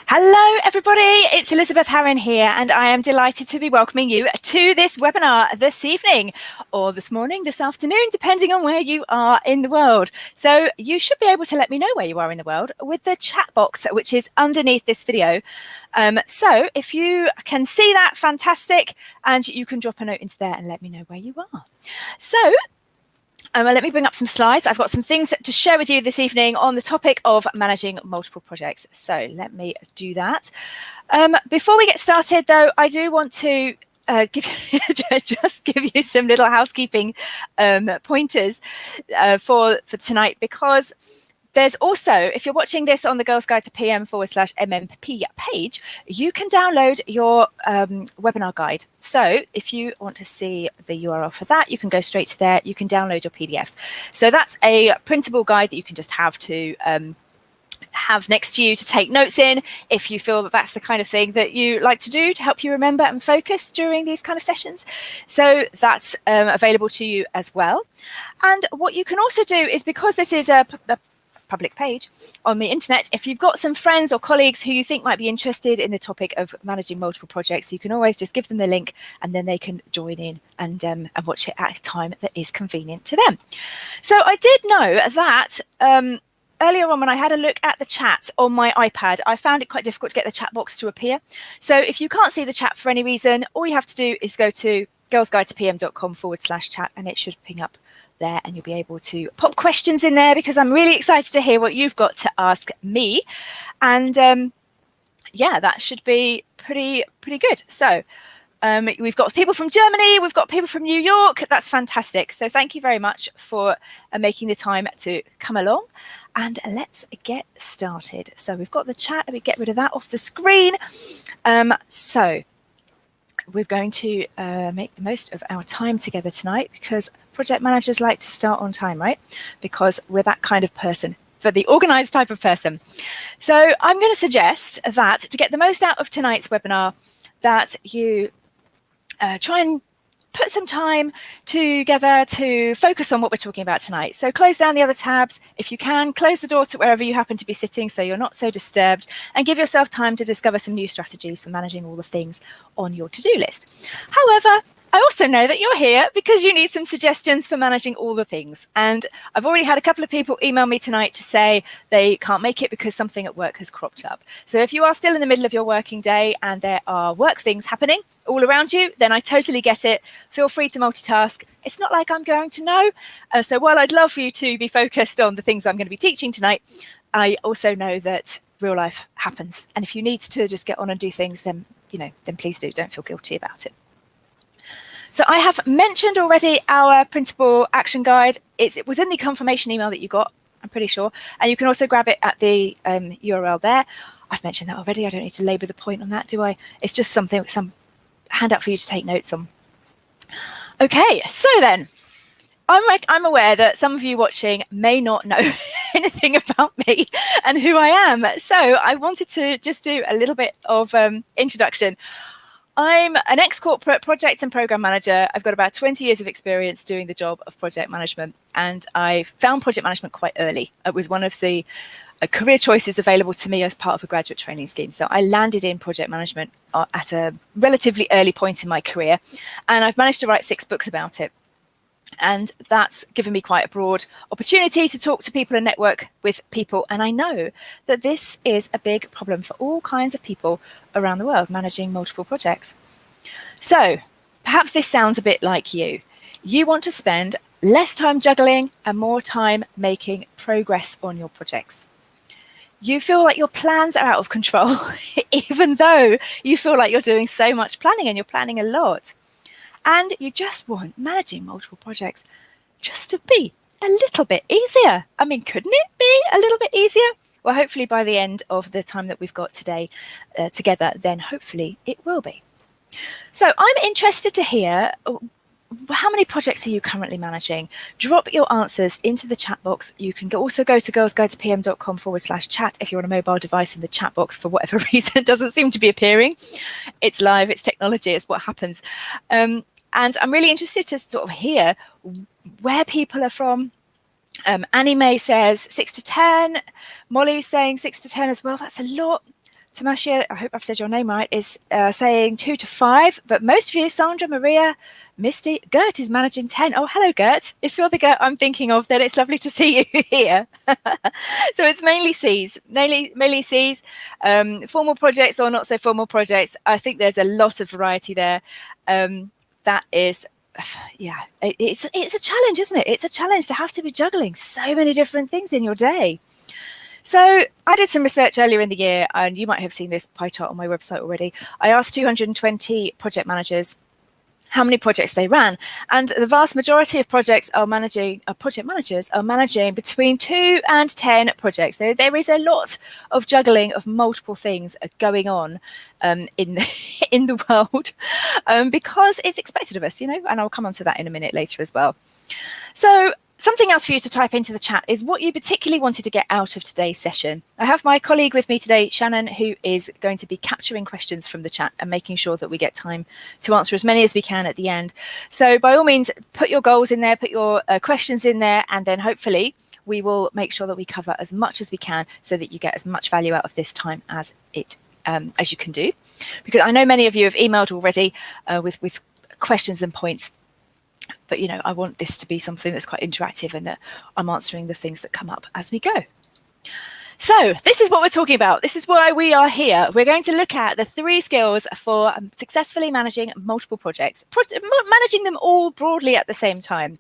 Hello everybody, it's Elizabeth Harron here and I am delighted to be welcoming you to this webinar this evening or this morning, this afternoon, depending on where you are in the world. So you should be able to let me know where you are in the world with the chat box which is underneath this video. So if you can see that, fantastic, and you can drop a note into there and let me know where you are. So let me bring up some slides. I've got some things to share with you this evening on the topic of managing multiple projects. So let me do that. Before we get started, though, I do want to just give you some little housekeeping pointers for tonight, because there's also, if you're watching this on the Girls Guide to PM/MMP page, you can download your webinar guide. So if you want to see the URL for that, you can go straight to there. You can download your PDF. So that's a printable guide that you can just have to have next to you to take notes in if you feel that that's the kind of thing that you like to do to help you remember and focus during these kind of sessions. So that's available to you as well. And what you can also do is, because this is a public page on the internet, if you've got some friends or colleagues who you think might be interested in the topic of managing multiple projects, you can always just give them the link and then they can join in and watch it at a time that is convenient to them. So I did know that earlier on when I had a look at the chat on my iPad, I found it quite difficult to get the chat box to appear. So if you can't see the chat for any reason, all you have to do is go to girlsguidetopm.com/chat and it should ping up there and you'll be able to pop questions in there, because I'm really excited to hear what you've got to ask me. And yeah, that should be pretty good. So we've got people from Germany, we've got people from New York. That's fantastic. So thank you very much for making the time to come along, and let's get started. So we've got the chat, let me get rid of that off the screen. So we're going to make the most of our time together tonight, because project managers like to start on time, right? Because we're that kind of person, for the organized type of person. So I'm going to suggest that to get the most out of tonight's webinar, that you try and put some time together to focus on what we're talking about tonight. So close down the other tabs. If you can, close the door to wherever you happen to be sitting so you're not so disturbed, and give yourself time to discover some new strategies for managing all the things on your to-do list. However, I also know that you're here because you need some suggestions for managing all the things. And I've already had a couple of people email me tonight to say they can't make it because something at work has cropped up. So if you are still in the middle of your working day and there are work things happening all around you, then I totally get it. Feel free to multitask. It's not like I'm going to know. So while I'd love for you to be focused on the things I'm going to be teaching tonight, I also know that real life happens. And if you need to just get on and do things, then, then please do. Don't feel guilty about it. So I have mentioned already our printable action guide. It was in the confirmation email that you got, I'm pretty sure. And you can also grab it at the URL there. I've mentioned that already. I don't need to labour the point on that, do I? It's just some handout for you to take notes on. Okay, so then, I'm aware that some of you watching may not know anything about me and who I am. So I wanted to just do a little bit of introduction. I'm an ex-corporate project and program manager. I've got about 20 years of experience doing the job of project management, and I found project management quite early. It was one of the career choices available to me as part of a graduate training scheme. So I landed in project management at a relatively early point in my career, and I've managed to write 6 books about it. And that's given me quite a broad opportunity to talk to people and network with people. And I know that this is a big problem for all kinds of people around the world, managing multiple projects. So perhaps this sounds a bit like you. You want to spend less time juggling and more time making progress on your projects. You feel like your plans are out of control, even though you feel like you're doing so much planning and you're planning a lot. And you just want managing multiple projects just to be a little bit easier. I mean, couldn't it be a little bit easier? Well, hopefully by the end of the time that we've got today together, then hopefully it will be. So I'm interested to hear, how many projects are you currently managing? Drop your answers into the chat box. You can also go to girlsguidetopm.com/chat if you're on a mobile device, and the chat box, for whatever reason, doesn't seem to be appearing. It's live, it's technology, it's what happens. And I'm really interested to sort of hear where people are from. Annie May says 6 to 10. Molly's saying 6 to 10 as well. That's a lot. Tamashia, I hope I've said your name right, is saying 2 to 5, but most of you, Sandra, Maria, Misty, Gert is managing 10. Oh, hello, Gert. If you're the Gert I'm thinking of, then it's lovely to see you here. So it's mainly Cs, mainly Cs, formal projects or not so formal projects. I think there's a lot of variety there. That is, yeah, it's a challenge, isn't it? It's a challenge to have to be juggling so many different things in your day. So I did some research earlier in the year, and you might have seen this pie chart on my website already. I asked 220 project managers how many projects they ran, and the vast majority of project managers are managing between 2 and 10 projects. There is a lot of juggling of multiple things going on in the world because it's expected of us, and I'll come on to that in a minute later as well. So something else for you to type into the chat is what you particularly wanted to get out of today's session. I have my colleague with me today, Shannon, who is going to be capturing questions from the chat and making sure that we get time to answer as many as we can at the end. So by all means, put your goals in there, put your questions in there, and then hopefully we will make sure that we cover as much as we can so that you get as much value out of this time as you can do. Because I know many of you have emailed already with questions and points. But, I want this to be something that's quite interactive and that I'm answering the things that come up as we go. So this is what we're talking about. This is why we are here. We're going to look at the 3 skills for successfully managing multiple projects, managing them all broadly at the same time.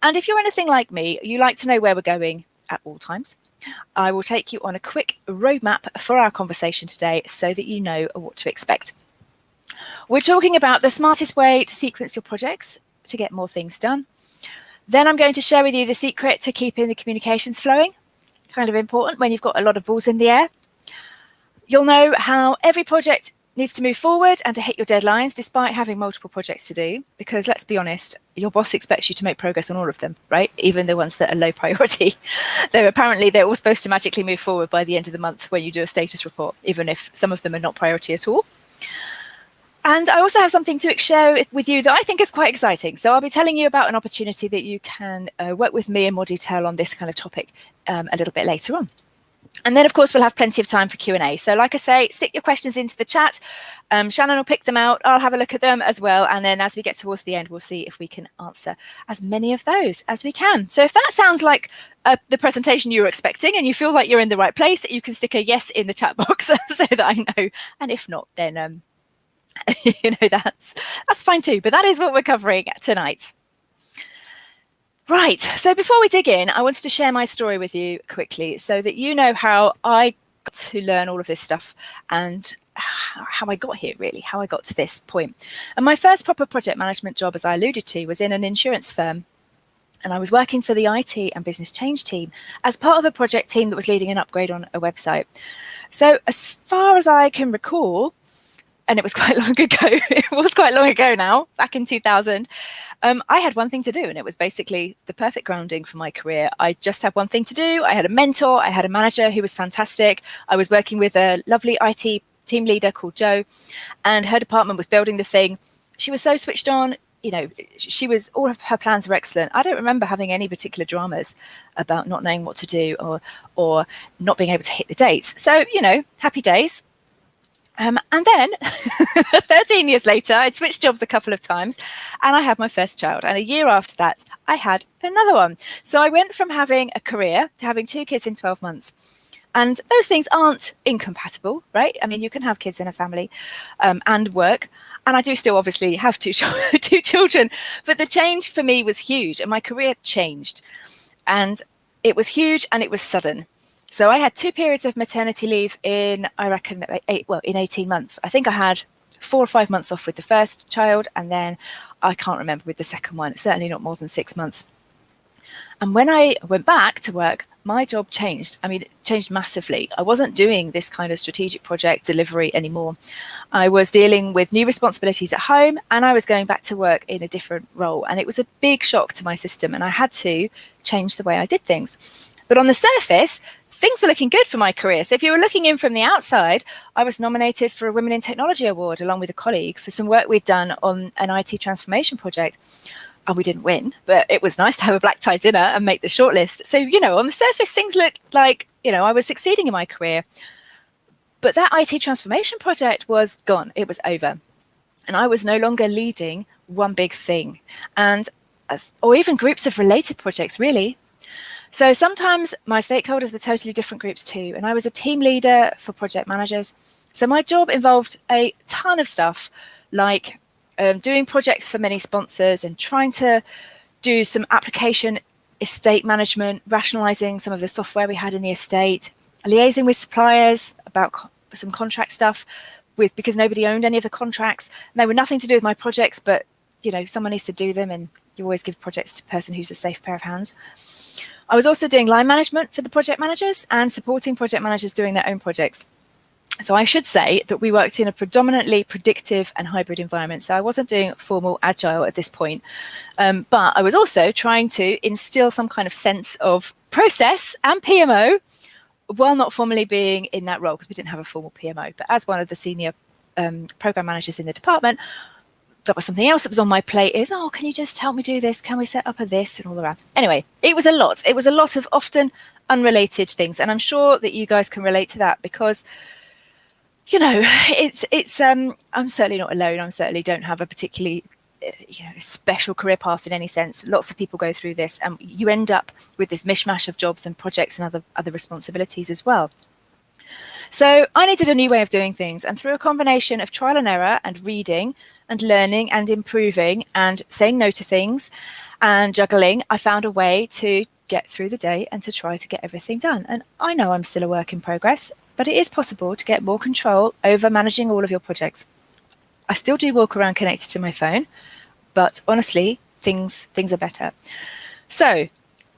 And if you're anything like me, you like to know where we're going at all times. I will take you on a quick roadmap for our conversation today so that you know what to expect. We're talking about the smartest way to sequence your projects to get more things done. Then I'm going to share with you the secret to keeping the communications flowing. Kind of important when you've got a lot of balls in the air. You'll know how every project needs to move forward and to hit your deadlines despite having multiple projects to do, because let's be honest, your boss expects you to make progress on all of them, right? Even the ones that are low priority. They're all supposed to magically move forward by the end of the month when you do a status report, even if some of them are not priority at all. And I also have something to share with you that I think is quite exciting. So I'll be telling you about an opportunity that you can work with me in more detail on this kind of topic a little bit later on. And then, of course, we'll have plenty of time for Q&A. So like I say, stick your questions into the chat. Shannon will pick them out. I'll have a look at them as well. And then as we get towards the end, we'll see if we can answer as many of those as we can. So if that sounds like the presentation you were expecting and you feel like you're in the right place, you can stick a yes in the chat box so that I know. And if not, then that's fine too. But that is what we're covering tonight. Right, so before we dig in, I wanted to share my story with you quickly so that you know how I got to learn all of this stuff and how I got here, really, how I got to this point. And my first proper project management job, as I alluded to, was in an insurance firm. And I was working for the IT and business change team as part of a project team that was leading an upgrade on a website. So as far as I can recall, and it was quite long ago, it was quite long ago now, back in 2000, I had one thing to do, and it was basically the perfect grounding for my career. I just had one thing to do. I had a mentor. I had a manager who was fantastic. I was working with a lovely IT team leader called Jo, and her department was building the thing. She was so switched on. All of her plans were excellent. I don't remember having any particular dramas about not knowing what to do or not being able to hit the dates. So, happy days. And then 13 years later, I'd switched jobs a couple of times and I had my first child. And a year after that, I had another one. So I went from having a career to having 2 kids in 12 months. And those things aren't incompatible, right? I mean, you can have kids in a family and work. And I do still obviously have two children. But the change for me was huge and my career changed. And it was huge and it was sudden. So I had 2 periods of maternity leave in, I reckon, in 18 months. I think I had 4 or 5 months off with the first child, and then I can't remember with the second one, certainly not more than 6 months. And when I went back to work, my job changed. I mean, it changed massively. I wasn't doing this kind of strategic project delivery anymore. I was dealing with new responsibilities at home, and I was going back to work in a different role. And it was a big shock to my system, and I had to change the way I did things. But on the surface, things were looking good for my career. So if you were looking in from the outside, I was nominated for a Women in Technology Award along with a colleague for some work we'd done on an IT transformation project. And we didn't win, but it was nice to have a black tie dinner and make the shortlist. So, on the surface, things looked like, I was succeeding in my career. But that IT transformation project was gone. It was over. And I was no longer leading one big thing, and or even groups of related projects, really. So sometimes my stakeholders were totally different groups too, and I was a team leader for project managers. So my job involved a ton of stuff, like doing projects for many sponsors and trying to do some application estate management, rationalizing some of the software we had in the estate, liaising with suppliers about some contract stuff because nobody owned any of the contracts. And they were nothing to do with my projects, but someone needs to do them, and you always give projects to the person who's a safe pair of hands. I was also doing line management for the project managers and supporting project managers doing their own projects. So I should say that we worked in a predominantly predictive and hybrid environment. So I wasn't doing formal agile at this point, but I was also trying to instill some kind of sense of process and PMO while not formally being in that role, because we didn't have a formal PMO. But as one of the senior program managers in the department, that was something else that was on my plate is, oh, can you just help me do this? Can we set up a this and all that? Anyway, it was a lot. It was a lot of often unrelated things. And I'm sure that you guys can relate to that because, I'm certainly not alone. I certainly don't have a particularly special career path in any sense. Lots of people go through this, and you end up with this mishmash of jobs and projects and other responsibilities as well. So I needed a new way of doing things, and through a combination of trial and error and reading and learning and improving and saying no to things and juggling, I found a way to get through the day and to try to get everything done. And I know I'm still a work in progress, but it is possible to get more control over managing all of your projects. I still do walk around connected to my phone, but honestly, things are better. So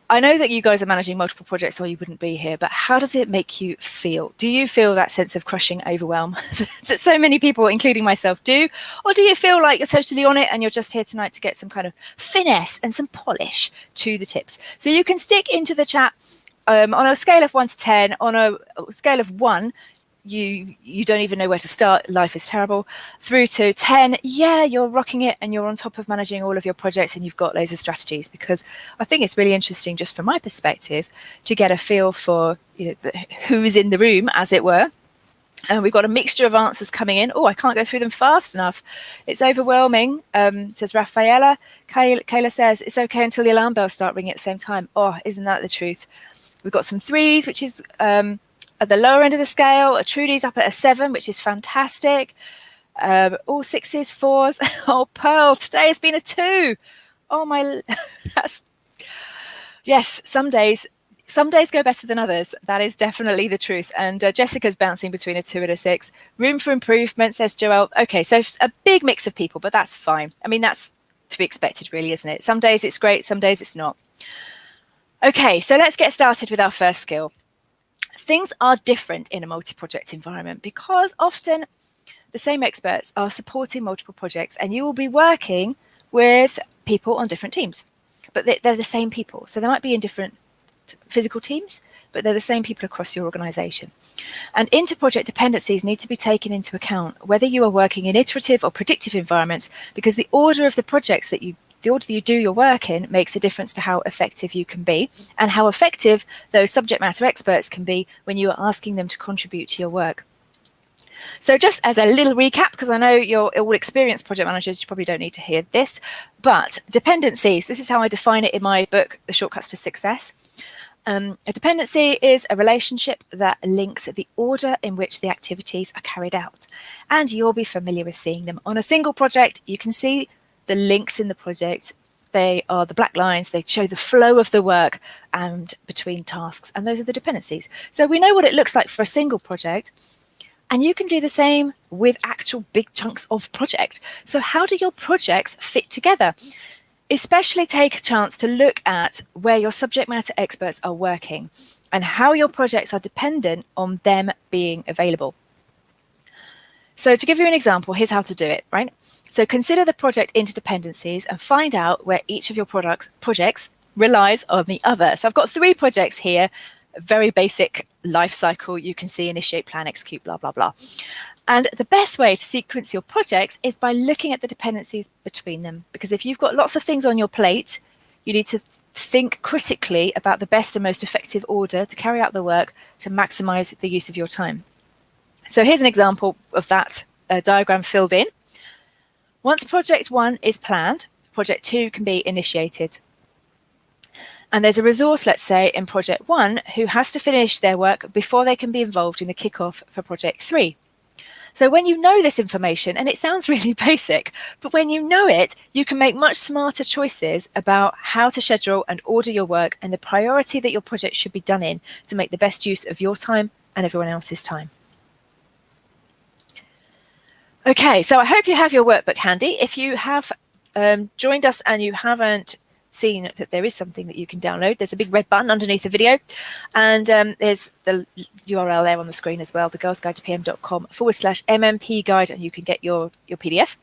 I know that you guys are managing multiple projects or you wouldn't be here, but how does it make you feel? Do you feel that sense of crushing overwhelm that so many people, including myself, do? Or do you feel like you're totally on it and you're just here tonight to get some kind of finesse and some polish to the tips? So you can stick into the chat on a scale of 1 to 10, on a scale of 1, you don't even know where to start, life is terrible, through to 10, yeah, you're rocking it and you're on top of managing all of your projects and you've got loads of strategies. Because I think it's really interesting, just from my perspective, to get a feel for who's in the room, as it were. And we've got a mixture of answers coming in. Oh, I can't go through them fast enough. It's overwhelming, says Rafaela. Kayla says, it's okay until the alarm bells start ringing at the same time. Oh, isn't that the truth? We've got some 3s, which is at the lower end of the scale. A Trudy's up at a 7, which is fantastic. All 6s, 4s. Oh, Pearl, today has been a 2. Oh, my. Yes, some days go better than others. That is definitely the truth. And Jessica's bouncing between a 2 and a 6. Room for improvement, says Joelle. Okay, so a big mix of people, but that's fine. I mean, that's to be expected, really, isn't it? Some days it's great, some days it's not. Okay, so let's get started with our first skill. Things are different in a multi-project environment because often the same experts are supporting multiple projects, and you will be working with people on different teams, but they're the same people. So they might be in different physical teams, but they're the same people across your organization. And inter-project dependencies need to be taken into account, whether you are working in iterative or predictive environments, because the order of the projects that you do your work in makes a difference to how effective you can be and how effective those subject matter experts can be when you are asking them to contribute to your work. So just as a little recap, because I know you're all experienced project managers, you probably don't need to hear this, but dependencies, this is how I define it in my book, The Shortcuts to Success. A dependency is a relationship that links the order in which the activities are carried out. And you'll be familiar with seeing them. On a single project, you can see the links in the project. They are the black lines. They show the flow of the work and between tasks. And those are the dependencies. So we know what it looks like for a single project. And you can do the same with actual big chunks of project. So how do your projects fit together? Especially take a chance to look at where your subject matter experts are working and how your projects are dependent on them being available. So to give you an example, here's how to do it, right? So consider the project interdependencies and find out where each of your projects relies on the other. So I've got 3 projects here, very basic life cycle. You can see initiate, plan, execute, blah, blah, blah. And the best way to sequence your projects is by looking at the dependencies between them. Because if you've got lots of things on your plate, you need to think critically about the best and most effective order to carry out the work to maximize the use of your time. So here's an example of that diagram filled in. Once project 1 is planned, project 2 can be initiated. And there's a resource, let's say, in project 1 who has to finish their work before they can be involved in the kickoff for project 3. So when you know this information, and it sounds really basic, but when you know it, you can make much smarter choices about how to schedule and order your work and the priority that your project should be done in to make the best use of your time and everyone else's time. Okay, so I hope you have your workbook handy. If you have joined us and you haven't seen that there is something that you can download, there's a big red button underneath the video, and there's the URL there on the screen as well, thegirlsguidetopm.com/MMP guide, and you can get your PDF.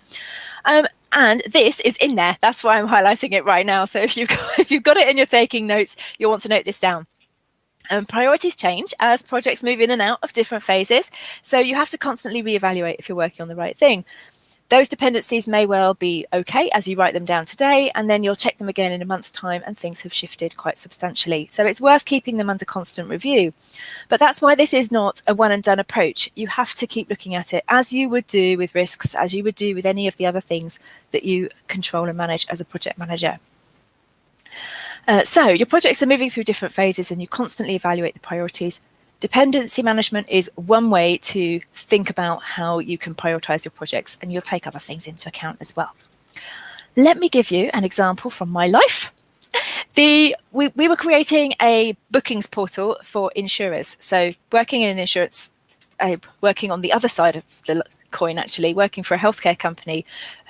And this is in there. That's why I'm highlighting it right now. So if you've got it and you're taking notes, you'll want to note this down. Priorities change as projects move in and out of different phases, so you have to constantly reevaluate if you're working on the right thing. Those dependencies may well be okay as you write them down today, and then you'll check them again in a month's time and things have shifted quite substantially. So it's worth keeping them under constant review. But that's why this is not a one and done approach. You have to keep looking at it as you would do with risks, as you would do with any of the other things that you control and manage as a project manager. So your projects are moving through different phases and you constantly evaluate the priorities. Dependency management is one way to think about how you can prioritize your projects, and you'll take other things into account as well. Let me give you an example from my life. We were creating a bookings portal for insurers. So working in insurance, working on the other side of the coin, actually, working for a healthcare company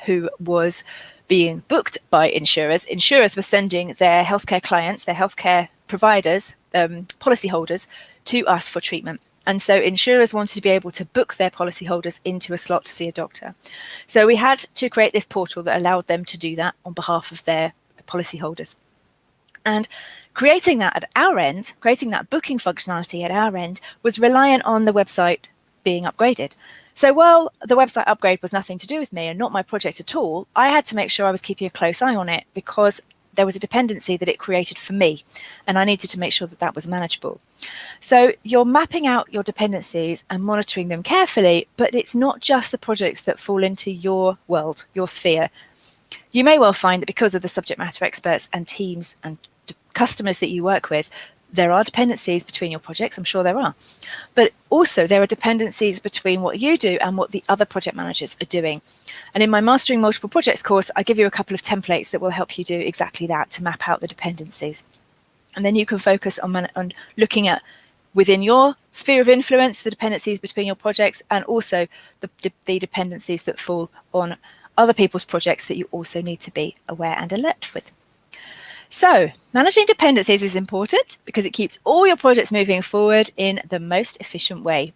who was being booked by insurers. Insurers were sending their healthcare clients, their healthcare providers, policyholders, to us for treatment. And so insurers wanted to be able to book their policyholders into a slot to see a doctor. So we had to create this portal that allowed them to do that on behalf of their policyholders. And creating that at our end, creating that booking functionality at our end, was reliant on the website being upgraded. So while the website upgrade was nothing to do with me and not my project at all, I had to make sure I was keeping a close eye on it because there was a dependency that it created for me, and I needed to make sure that that was manageable. So you're mapping out your dependencies and monitoring them carefully, but it's not just the projects that fall into your world, your sphere. You may well find that because of the subject matter experts and teams and customers that you work with, there are dependencies between your projects, I'm sure there are. But also there are dependencies between what you do and what the other project managers are doing. And in my Mastering Multiple Projects course, I give you a couple of templates that will help you do exactly that, to map out the dependencies. And then you can focus on looking at, within your sphere of influence, the dependencies between your projects, and also the dependencies that fall on other people's projects that you also need to be aware and alert with. So managing dependencies is important because it keeps all your projects moving forward in the most efficient way.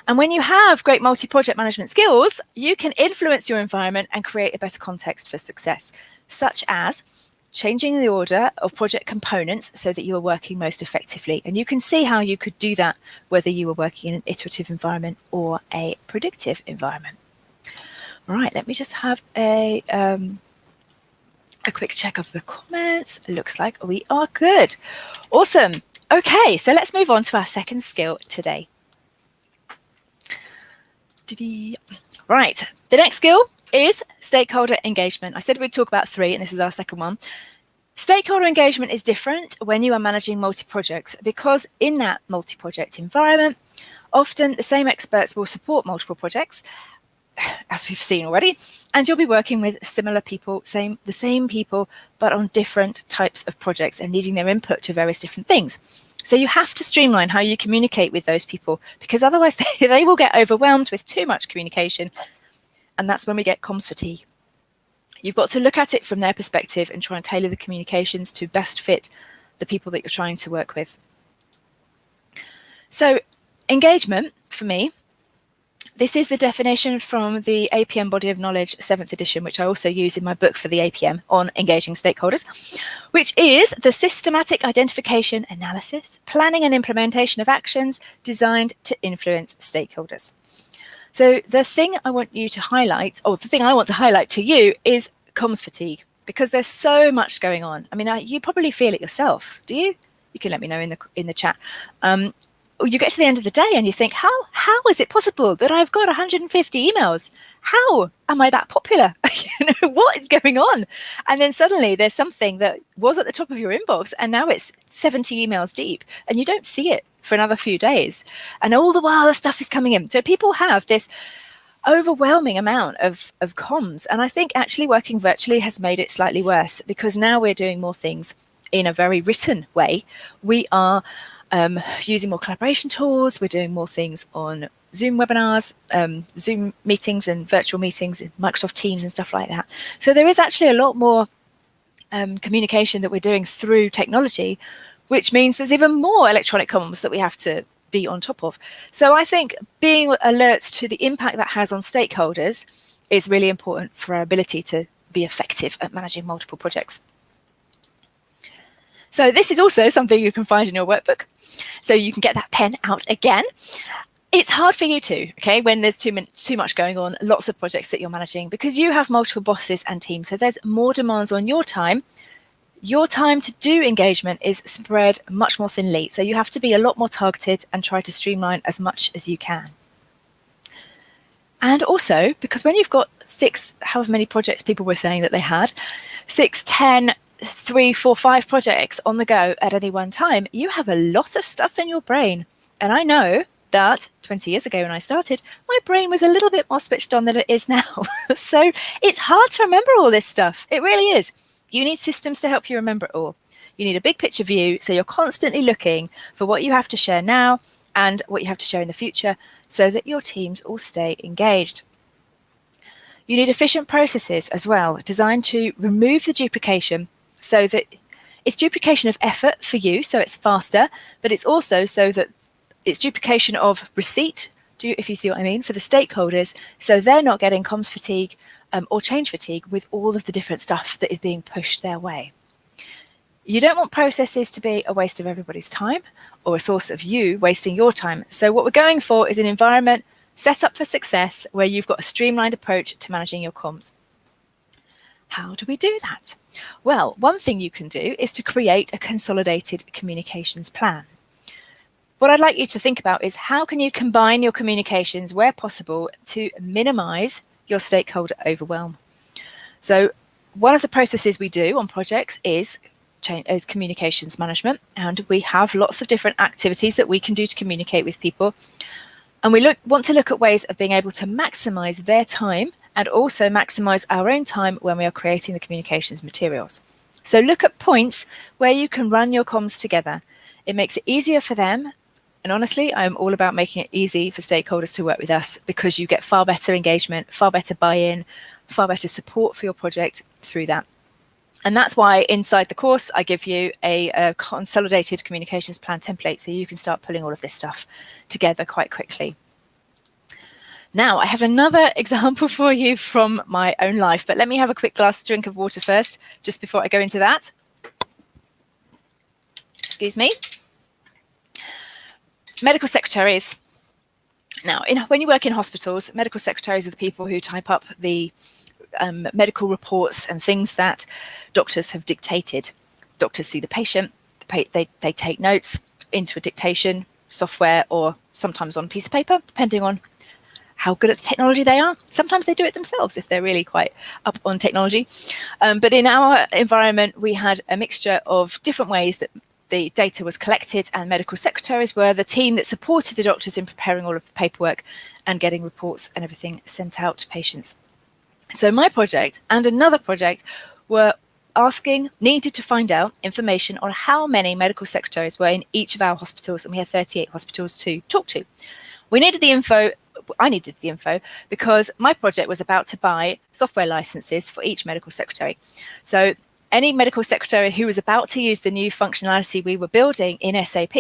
And when you have great multi-project management skills, you can influence your environment and create a better context for success, such as changing the order of project components so that you are working most effectively. And you can see how you could do that whether you were working in an iterative environment or a predictive environment. All right, let me just have a quick check of the comments. Looks like we are good. Awesome. Okay, so let's move on to our second skill today. Right, the next skill is stakeholder engagement. I said we'd talk about 3, and this is our second one. Stakeholder engagement is different when you are managing multi-projects because in that multi-project environment, often the same experts will support multiple projects, as we've seen already, and you'll be working with similar people, the same people, but on different types of projects and needing their input to various different things. So you have to streamline how you communicate with those people, because otherwise they will get overwhelmed with too much communication, and that's when we get comms fatigue. You've got to look at it from their perspective and try and tailor the communications to best fit the people that you're trying to work with. So engagement, for me, this is the definition from the APM Body of Knowledge 7th edition, which I also use in my book for the APM on engaging stakeholders, which is the systematic identification, analysis, planning and implementation of actions designed to influence stakeholders. So the thing I want you to highlight, or the thing I want to highlight to you, is comms fatigue, because there's so much going on. I mean, you probably feel it yourself. Do you? You can let me know in the chat. you get to the end of the day and you think, how is it possible that I've got 150 emails? How am I that popular? What is going on? And then suddenly there's something that was at the top of your inbox and now it's 70 emails deep and you don't see it for another few days. And all the while the stuff is coming in. So people have this overwhelming amount of comms. And I think actually working virtually has made it slightly worse, because now we're doing more things in a very written way. We are using more collaboration tools. We're doing more things on Zoom webinars, Zoom meetings and virtual meetings, Microsoft Teams and stuff like that. So there is actually a lot more communication that we're doing through technology, which means there's even more electronic comms that we have to be on top of. So I think being alert to the impact that has on stakeholders is really important for our ability to be effective at managing multiple projects. So this is also something you can find in your workbook. So you can get that pen out again. It's hard for you too, okay, when there's too much going on, lots of projects that you're managing, because you have multiple bosses and teams. So there's more demands on your time. Your time to do engagement is spread much more thinly. So you have to be a lot more targeted and try to streamline as much as you can. And also, because when you've got 6, however many projects people were saying that they had, 6, 10, 3, 4, 5 projects on the go at any one time, you have a lot of stuff in your brain. And I know that 20 years ago when I started, my brain was a little bit more switched on than it is now. So it's hard to remember all this stuff. It really is. You need systems to help you remember it all. You need a big picture view, so you're constantly looking for what you have to share now and what you have to share in the future, so that your teams all stay engaged. You need efficient processes as well, designed to remove the duplication, so that it's duplication of effort for you, so it's faster, but it's also so that it's duplication of receipt, if you see what I mean, for the stakeholders, so they're not getting comms fatigue or change fatigue with all of the different stuff that is being pushed their way. You don't want processes to be a waste of everybody's time or a source of you wasting your time. So what we're going for is an environment set up for success where you've got a streamlined approach to managing your comms. How do we do that? Well, one thing you can do is to create a consolidated communications plan. What I'd like you to think about is how can you combine your communications where possible to minimize your stakeholder overwhelm. So one of the processes we do on projects is communications management, and we have lots of different activities that we can do to communicate with people. And we want to look at ways of being able to maximize their time and also maximize our own time when we are creating the communications materials. So look at points where you can run your comms together. It makes it easier for them. And honestly, I'm all about making it easy for stakeholders to work with us, because you get far better engagement, far better buy-in, far better support for your project through that. And that's why inside the course, I give you a consolidated communications plan template, so you can start pulling all of this stuff together quite quickly. Now, I have another example for you from my own life, but let me have a quick drink of water first, just before I go into that. Excuse me. Medical secretaries. Now, when you work in hospitals, medical secretaries are the people who type up the medical reports and things that doctors have dictated. Doctors see the patient, they take notes into a dictation software or sometimes on a piece of paper, depending on how good at the technology they are. Sometimes they do it themselves if they're really quite up on technology. But in our environment, we had a mixture of different ways that the data was collected, and medical secretaries were the team that supported the doctors in preparing all of the paperwork and getting reports and everything sent out to patients. So my project and another project were needed to find out information on how many medical secretaries were in each of our hospitals, and we had 38 hospitals to talk to. We needed the info. I needed the info because my project was about to buy software licenses for each medical secretary. So any medical secretary who was about to use the new functionality we were building in SAP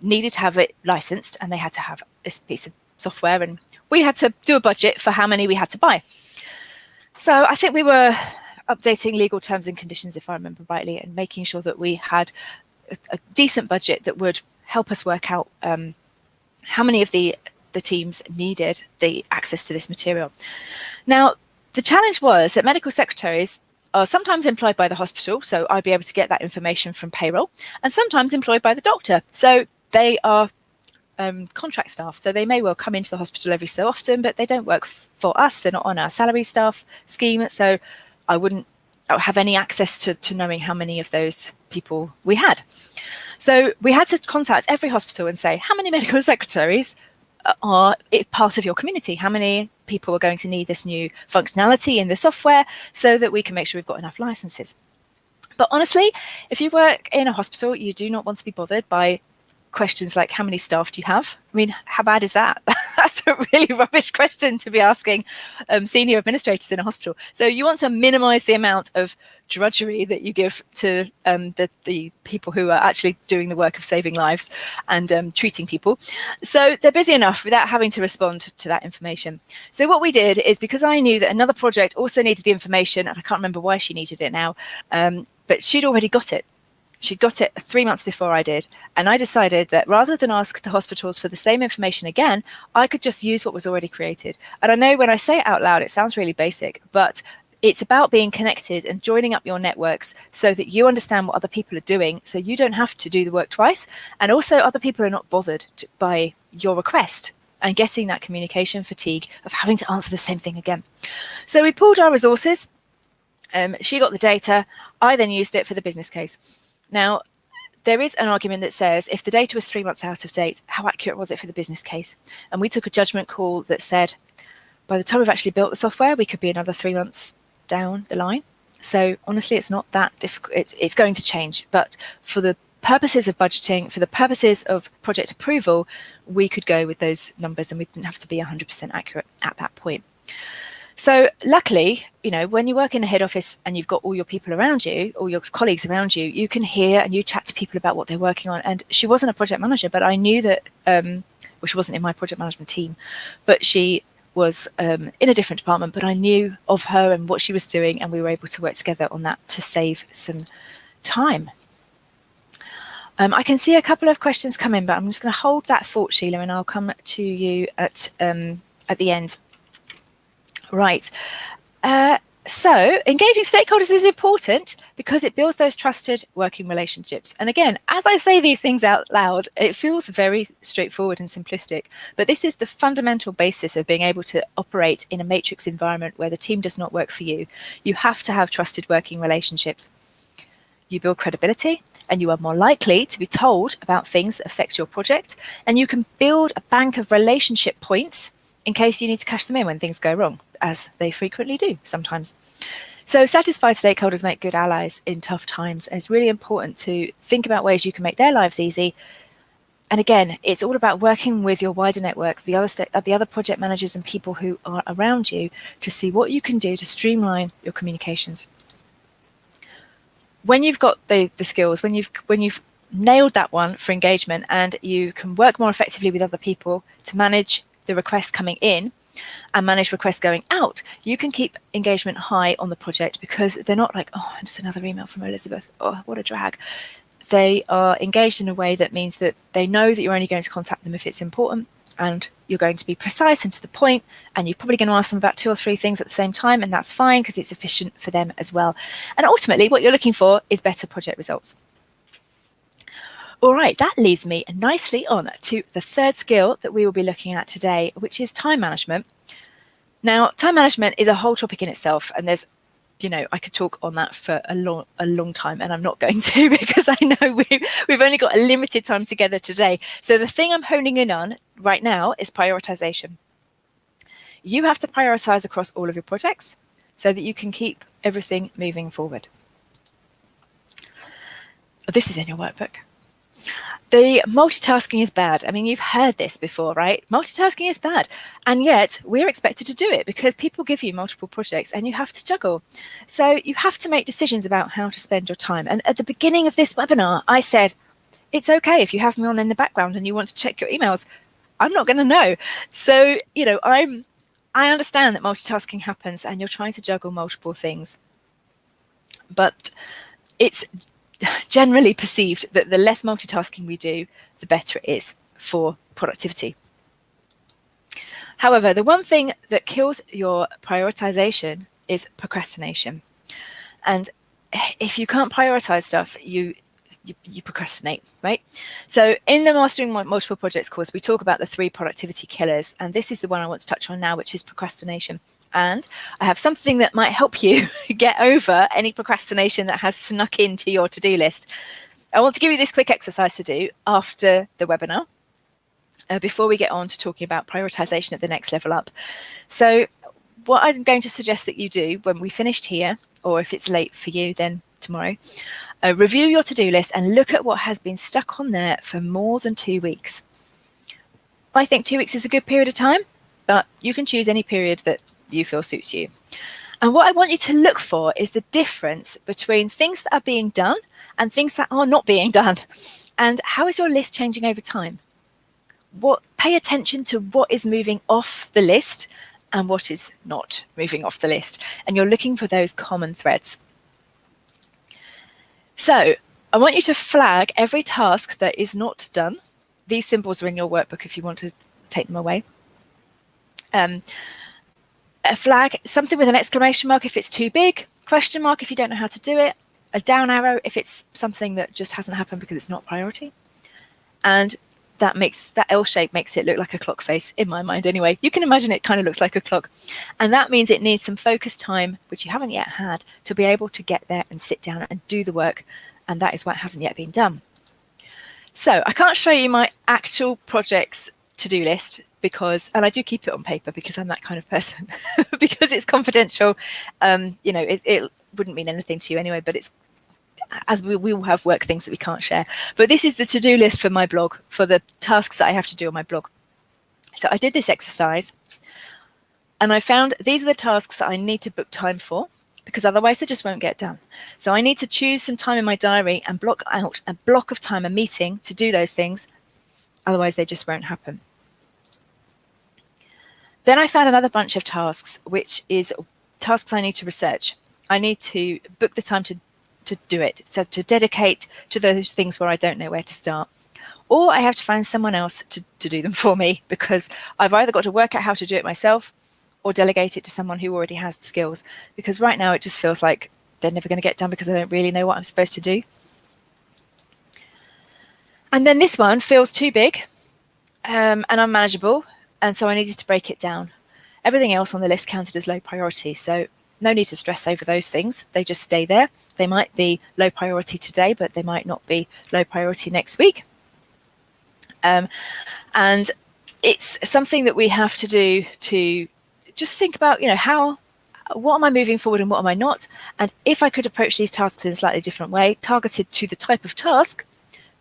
needed to have it licensed, and they had to have this piece of software, and we had to do a budget for how many we had to buy. So I think we were updating legal terms and conditions, if I remember rightly, and making sure that we had a decent budget that would help us work out how many of the teams needed the access to this material. Now, the challenge was that medical secretaries are sometimes employed by the hospital, so I'd be able to get that information from payroll, and sometimes employed by the doctor. So they are contract staff. So they may well come into the hospital every so often, but they don't work for us. They're not on our salary staff scheme. So I wouldn't have any access to knowing how many of those people we had. So we had to contact every hospital and say, how many medical secretaries are part of your community? How many people are going to need this new functionality in the software so that we can make sure we've got enough licenses? But honestly, if you work in a hospital, you do not want to be bothered by questions like how many staff do you have? I mean, how bad is that? That's a really rubbish question to be asking senior administrators in a hospital. So you want to minimize the amount of drudgery that you give to the people who are actually doing the work of saving lives and treating people. So they're busy enough without having to respond to that information. So what we did is, because I knew that another project also needed the information, and I can't remember why she needed it now, but she'd already got it. She'd got it 3 months before I did. And I decided that rather than ask the hospitals for the same information again, I could just use what was already created. And I know when I say it out loud, it sounds really basic, but it's about being connected and joining up your networks so that you understand what other people are doing, so you don't have to do the work twice. And also other people are not bothered by your request and getting that communication fatigue of having to answer the same thing again. So we pulled our resources. She got the data. I then used it for the business case. Now, there is an argument that says if the data was 3 months out of date, how accurate was it for the business case? And we took a judgment call that said, by the time we've actually built the software, we could be another 3 months down the line. So honestly, it's not that difficult. It's going to change. But for the purposes of budgeting, for the purposes of project approval, we could go with those numbers and we didn't have to be 100% accurate at that point. So luckily, you know, when you work in a head office and you've got all your people around you, all your colleagues around you, you can hear and you chat to people about what they're working on. And she wasn't a project manager, but I knew that, well, she wasn't in my project management team, but she was in a different department, but I knew of her and what she was doing, and we were able to work together on that to save some time. I can see a couple of questions come in, but I'm just going to hold that thought, Sheila, and I'll come to you at the end. Right. So engaging stakeholders is important because it builds those trusted working relationships. And again, as I say these things out loud, it feels very straightforward and simplistic, but this is the fundamental basis of being able to operate in a matrix environment where the team does not work for you. You have to have trusted working relationships. You build credibility, and you are more likely to be told about things that affect your project, and you can build a bank of relationship points in case you need to cash them in when things go wrong, as they frequently do sometimes. So satisfied stakeholders make good allies in tough times. And it's really important to think about ways you can make their lives easy. And again, it's all about working with your wider network, the other project managers and people who are around you, to see what you can do to streamline your communications. When you've got the skills, when you've nailed that one for engagement, and you can work more effectively with other people to manage the requests coming in and manage requests going out, you can keep engagement high on the project, because they're not like, oh, just another email from Elizabeth, oh, what a drag. They are engaged in a way that means that they know that you're only going to contact them if it's important, and you're going to be precise and to the point, and you're probably going to ask them about 2 or 3 things at the same time, and that's fine because it's efficient for them as well. And ultimately, what you're looking for is better project results. All right, that leads me nicely on to the third skill that we will be looking at today, which is time management. Now, time management is a whole topic in itself, and there's, you know, I could talk on that for a long time, and I'm not going to, because I know we've only got a limited time together today. So the thing I'm honing in on right now is prioritization. You have to prioritize across all of your projects so that you can keep everything moving forward. This is in your workbook. The multitasking is bad. I mean, you've heard this before, right? Multitasking is bad. And yet we're expected to do it because people give you multiple projects and you have to juggle. So you have to make decisions about how to spend your time. And at the beginning of this webinar, I said, it's okay if you have me on in the background and you want to check your emails. I'm not going to know. So, you know, I understand that multitasking happens and you're trying to juggle multiple things. But it's generally perceived that the less multitasking we do, the better it is for productivity. However, the one thing that kills your prioritization is procrastination. And if you can't prioritize stuff, you you procrastinate, right? So in the Mastering Multiple Projects course, we talk about the 3 productivity killers, and this is the one I want to touch on now, which is procrastination. And I have something that might help you get over any procrastination that has snuck into your to-do list. I want to give you this quick exercise to do after the webinar, before we get on to talking about prioritization at the next level up. So what I'm going to suggest that you do when we finished here, or if it's late for you, then tomorrow, review your to-do list and look at what has been stuck on there for more than 2 weeks. I think 2 weeks is a good period of time, but you can choose any period that you feel suits you. And what I want you to look for is the difference between things that are being done and things that are not being done. And how is your list changing over time? Pay attention to what is moving off the list and what is not moving off the list. And you're looking for those common threads. So I want you to flag every task that is not done. These symbols are in your workbook if you want to take them away. A flag, something with an exclamation mark if it's too big, question mark if you don't know how to do it, a down arrow if it's something that just hasn't happened because it's not priority. And that L shape makes it look like a clock face in my mind anyway. You can imagine it kind of looks like a clock. And that means it needs some focused time, which you haven't yet had, to be able to get there and sit down and do the work. And that is what hasn't yet been done. So I can't show you my actual projects to-do list because, and I do keep it on paper because I'm that kind of person, because it's confidential. You know, it wouldn't mean anything to you anyway, but it's, as we will have work things that we can't share. But this is the to-do list for my blog, for the tasks that I have to do on my blog. So I did this exercise and I found these are the tasks that I need to book time for, because otherwise they just won't get done. So I need to choose some time in my diary and block out a block of time, a meeting, to do those things. Otherwise they just won't happen. Then I found another bunch of tasks, which is tasks I need to research. I need to book the time to do it. So to dedicate to those things where I don't know where to start. Or I have to find someone else to do them for me, because I've either got to work out how to do it myself or delegate it to someone who already has the skills. Because right now it just feels like they're never going to get done because I don't really know what I'm supposed to do. And then this one feels too big and unmanageable. And so I needed to break it down. Everything else on the list counted as low priority. So no need to stress over those things. They just stay there. They might be low priority today, but they might not be low priority next week. And it's something that we have to do to just think about, you know, what am I moving forward and what am I not? And if I could approach these tasks in a slightly different way, targeted to the type of task,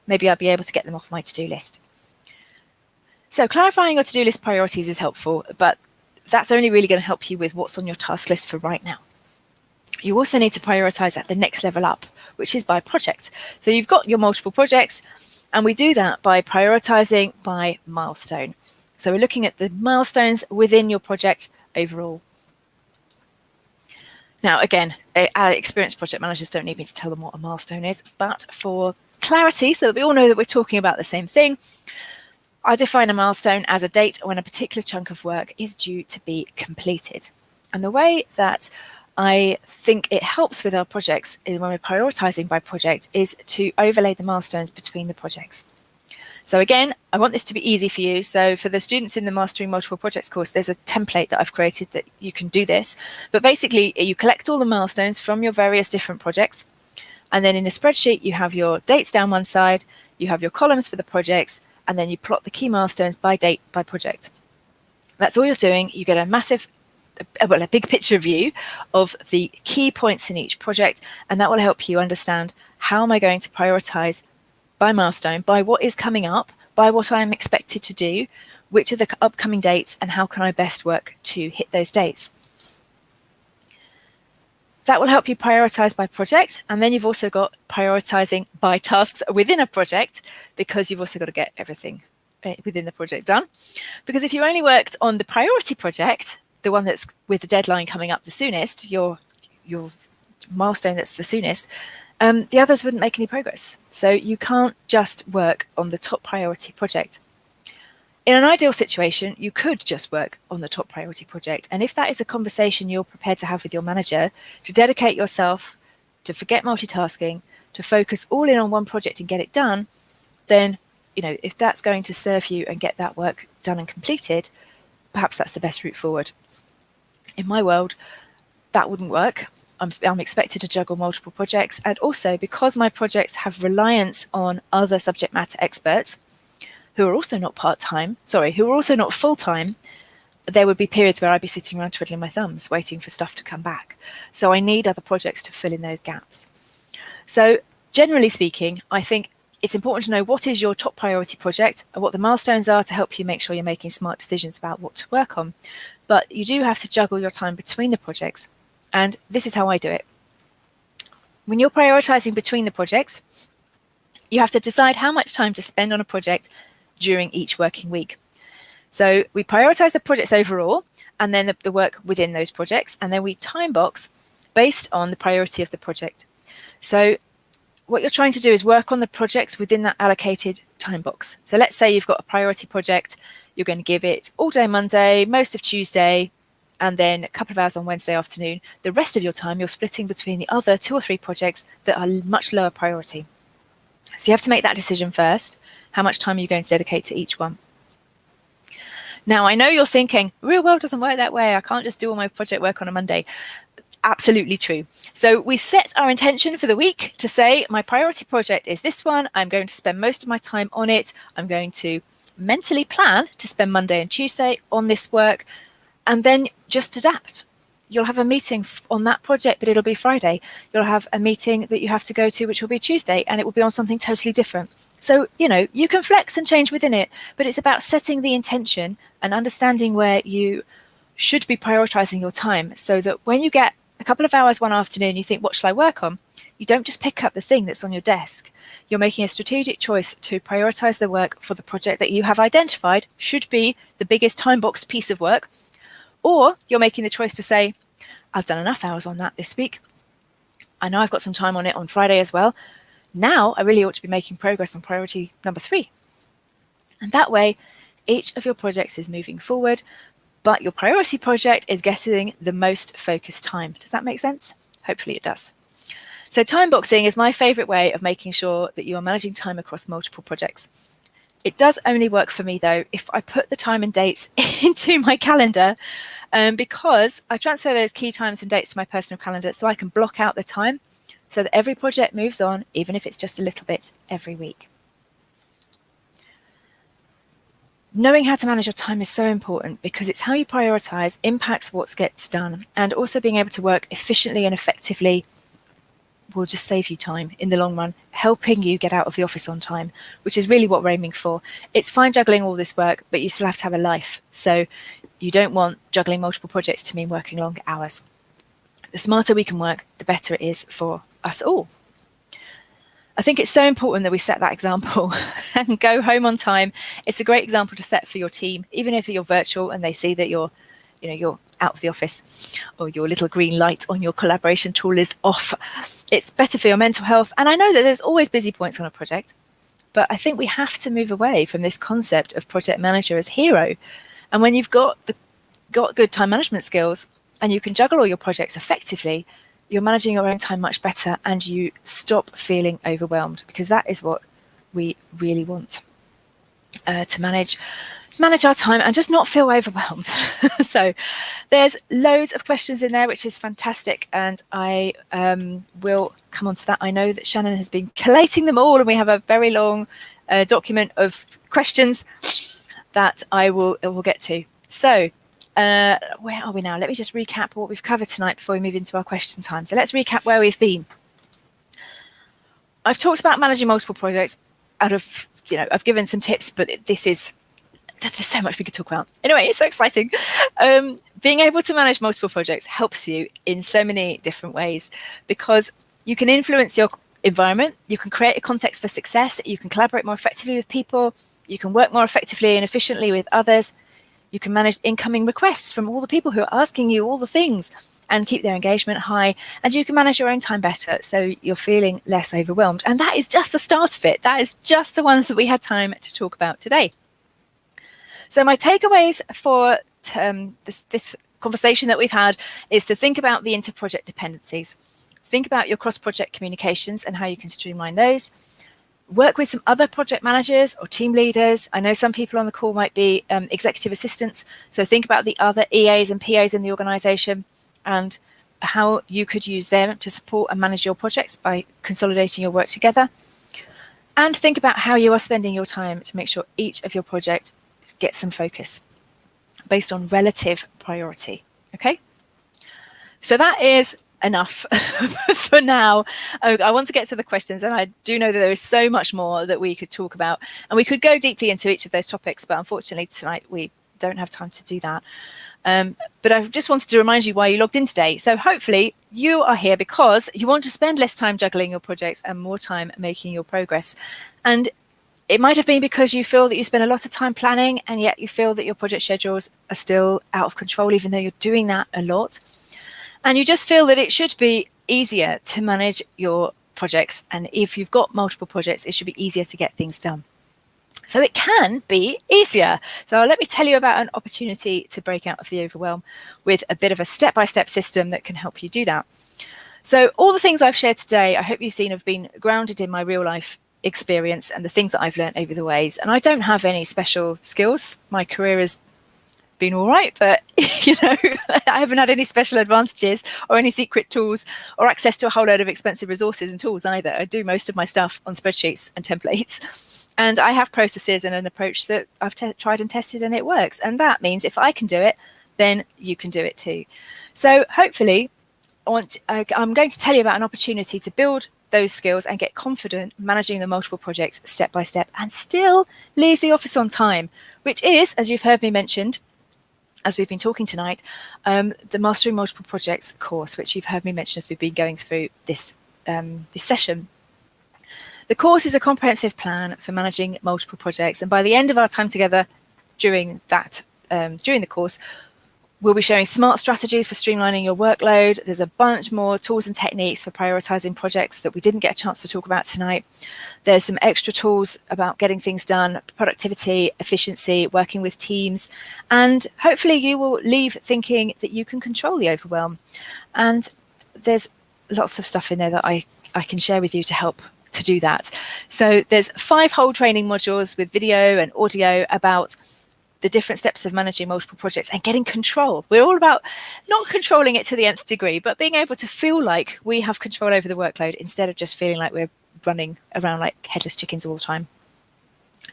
maybe I'll be able to get them off my to-do list. So clarifying your to-do list priorities is helpful, but that's only really going to help you with what's on your task list for right now. You also need to prioritize at the next level up, which is by project. So you've got your multiple projects, and we do that by prioritizing by milestone. So we're looking at the milestones within your project overall. Now, again, our experienced project managers don't need me to tell them what a milestone is, but for clarity, so that we all know that we're talking about the same thing, I define a milestone as a date when a particular chunk of work is due to be completed. And the way that I think it helps with our projects when we're prioritizing by project is to overlay the milestones between the projects. So again, I want this to be easy for you. So for the students in the Mastering Multiple Projects course, there's a template that I've created that you can do this. But basically, you collect all the milestones from your various different projects. And then in a spreadsheet, you have your dates down one side, you have your columns for the projects, and then you plot the key milestones by date, by project. That's all you're doing. You get a big picture view of the key points in each project, and that will help you understand how am I going to prioritize by milestone, by what is coming up, by what I'm expected to do, which are the upcoming dates, and how can I best work to hit those dates. That will help you prioritize by project, and then you've also got prioritizing by tasks within a project, because you've also got to get everything within the project done. Because if you only worked on the priority project, the one that's with the deadline coming up the soonest, your milestone that's the soonest, the others wouldn't make any progress. So you can't just work on the top priority project. In an ideal situation, you could just work on the top priority project. And if that is a conversation you're prepared to have with your manager, to dedicate yourself, to forget multitasking, to focus all in on one project and get it done, then, if that's going to serve you and get that work done and completed, perhaps that's the best route forward. In my world, that wouldn't work. I'm expected to juggle multiple projects, and also because my projects have reliance on other subject matter experts who are also not who are also not full-time, there would be periods where I'd be sitting around twiddling my thumbs, waiting for stuff to come back. So I need other projects to fill in those gaps. So generally speaking, I think it's important to know what is your top priority project and what the milestones are to help you make sure you're making smart decisions about what to work on. But you do have to juggle your time between the projects. And this is how I do it. When you're prioritizing between the projects, you have to decide how much time to spend on a project during each working week. So we prioritize the projects overall, and then the work within those projects, and then we time box based on the priority of the project. So what you're trying to do is work on the projects within that allocated time box. So let's say you've got a priority project, you're going to give it all day Monday, most of Tuesday, and then a couple of hours on Wednesday afternoon. The rest of your time you're splitting between the other 2 or 3 projects that are much lower priority. So you have to make that decision first. How much time are you going to dedicate to each one? Now, I know you're thinking, real world doesn't work that way. I can't just do all my project work on a Monday. Absolutely true. So we set our intention for the week to say, my priority project is this one. I'm going to spend most of my time on it. I'm going to mentally plan to spend Monday and Tuesday on this work, and then just adapt. You'll have a meeting on that project, but it'll be Friday. You'll have a meeting that you have to go to, which will be Tuesday, and it will be on something totally different. So, you can flex and change within it, but it's about setting the intention and understanding where you should be prioritizing your time, so that when you get a couple of hours one afternoon, you think, what shall I work on? You don't just pick up the thing that's on your desk. You're making a strategic choice to prioritize the work for the project that you have identified should be the biggest time-boxed piece of work, or you're making the choice to say, I've done enough hours on that this week. I know I've got some time on it on Friday as well. Now I really ought to be making progress on priority number 3. And that way, each of your projects is moving forward, but your priority project is getting the most focused time. Does that make sense? Hopefully it does. So time boxing is my favorite way of making sure that you are managing time across multiple projects. It does only work for me, though, if I put the time and dates into my calendar, because I transfer those key times and dates to my personal calendar so I can block out the time so that every project moves on, even if it's just a little bit every week. Knowing how to manage your time is so important because it's how you prioritize impacts what gets done, and also being able to work efficiently and effectively will just save you time in the long run, helping you get out of the office on time, which is really what we're aiming for. It's fine juggling all this work, but you still have to have a life. So you don't want juggling multiple projects to mean working long hours. The smarter we can work, the better it is for us all. I think it's so important that we set that example and go home on time. It's a great example to set for your team, even if you're virtual and they see that you're out of the office or your little green light on your collaboration tool is off. It's better for your mental health. And I know that there's always busy points on a project, but I think we have to move away from this concept of project manager as hero. And when you've got good time management skills and you can juggle all your projects effectively, you're managing your own time much better and you stop feeling overwhelmed, because that is what we really want, to manage our time and just not feel overwhelmed. So there's loads of questions in there, which is fantastic, and I will come on to that. I know that Shannon has been collating them all, and we have a very long document of questions that I will get to. So where are we now? Let me just recap what we've covered tonight before we move into our question time. So let's recap where we've been. I've talked about managing multiple projects I've given some tips, but there's so much we could talk about. Anyway, it's so exciting. Being able to manage multiple projects helps you in so many different ways, because you can influence your environment, you can create a context for success, you can collaborate more effectively with people, you can work more effectively and efficiently with others, you can manage incoming requests from all the people who are asking you all the things and keep their engagement high, and you can manage your own time better so you're feeling less overwhelmed. And that is just the start of it. That is just the ones that we had time to talk about today. So my takeaways for this conversation that we've had is to think about the inter-project dependencies. think about your cross-project communications and how you can streamline those. Work with some other project managers or team leaders. I know some people on the call might be executive assistants, so think about the other EAs and PAs in the organisation and how you could use them to support and manage your projects by consolidating your work together. And think about how you are spending your time to make sure each of your projects gets some focus based on relative priority. Okay, so that is enough for now. I want to get to the questions, and I do know that there is so much more that we could talk about, and we could go deeply into each of those topics, but unfortunately tonight we don't have time to do that. But I just wanted to remind you why you logged in today. So hopefully you are here because you want to spend less time juggling your projects and more time making your progress. And it might have been because you feel that you spend a lot of time planning, and yet you feel that your project schedules are still out of control, even though you're doing that a lot. And you just feel that it should be easier to manage your projects. And if you've got multiple projects, it should be easier to get things done. So it can be easier. So let me tell you about an opportunity to break out of the overwhelm with a bit of a step-by-step system that can help you do that. So all the things I've shared today, I hope you've seen, have been grounded in my real life experience and the things that I've learned over the ways. And I don't have any special skills. My career has been all right, but I haven't had any special advantages or any secret tools or access to a whole load of expensive resources and tools either. I do most of my stuff on spreadsheets and templates, and I have processes and an approach that I've tried and tested, and it works. And that means if I can do it, then you can do it too. So hopefully I'm going to tell you about an opportunity to build those skills and get confident managing the multiple projects step by step and still leave the office on time, which is, as you've heard me mentioned, as we've been talking tonight, the Mastering Multiple Projects course, which you've heard me mention as we've been going through this session. The course is a comprehensive plan for managing multiple projects, and by the end of our time together during the course, we'll be sharing smart strategies for streamlining your workload. There's a bunch more tools and techniques for prioritizing projects that we didn't get a chance to talk about tonight. There's some extra tools about getting things done, productivity, efficiency, working with teams, and hopefully you will leave thinking that you can control the overwhelm. And there's lots of stuff in there that I can share with you to help to do that. So there's 5 whole training modules with video and audio about the different steps of managing multiple projects and getting control. We're all about not controlling it to the nth degree, but being able to feel like we have control over the workload instead of just feeling like we're running around like headless chickens all the time.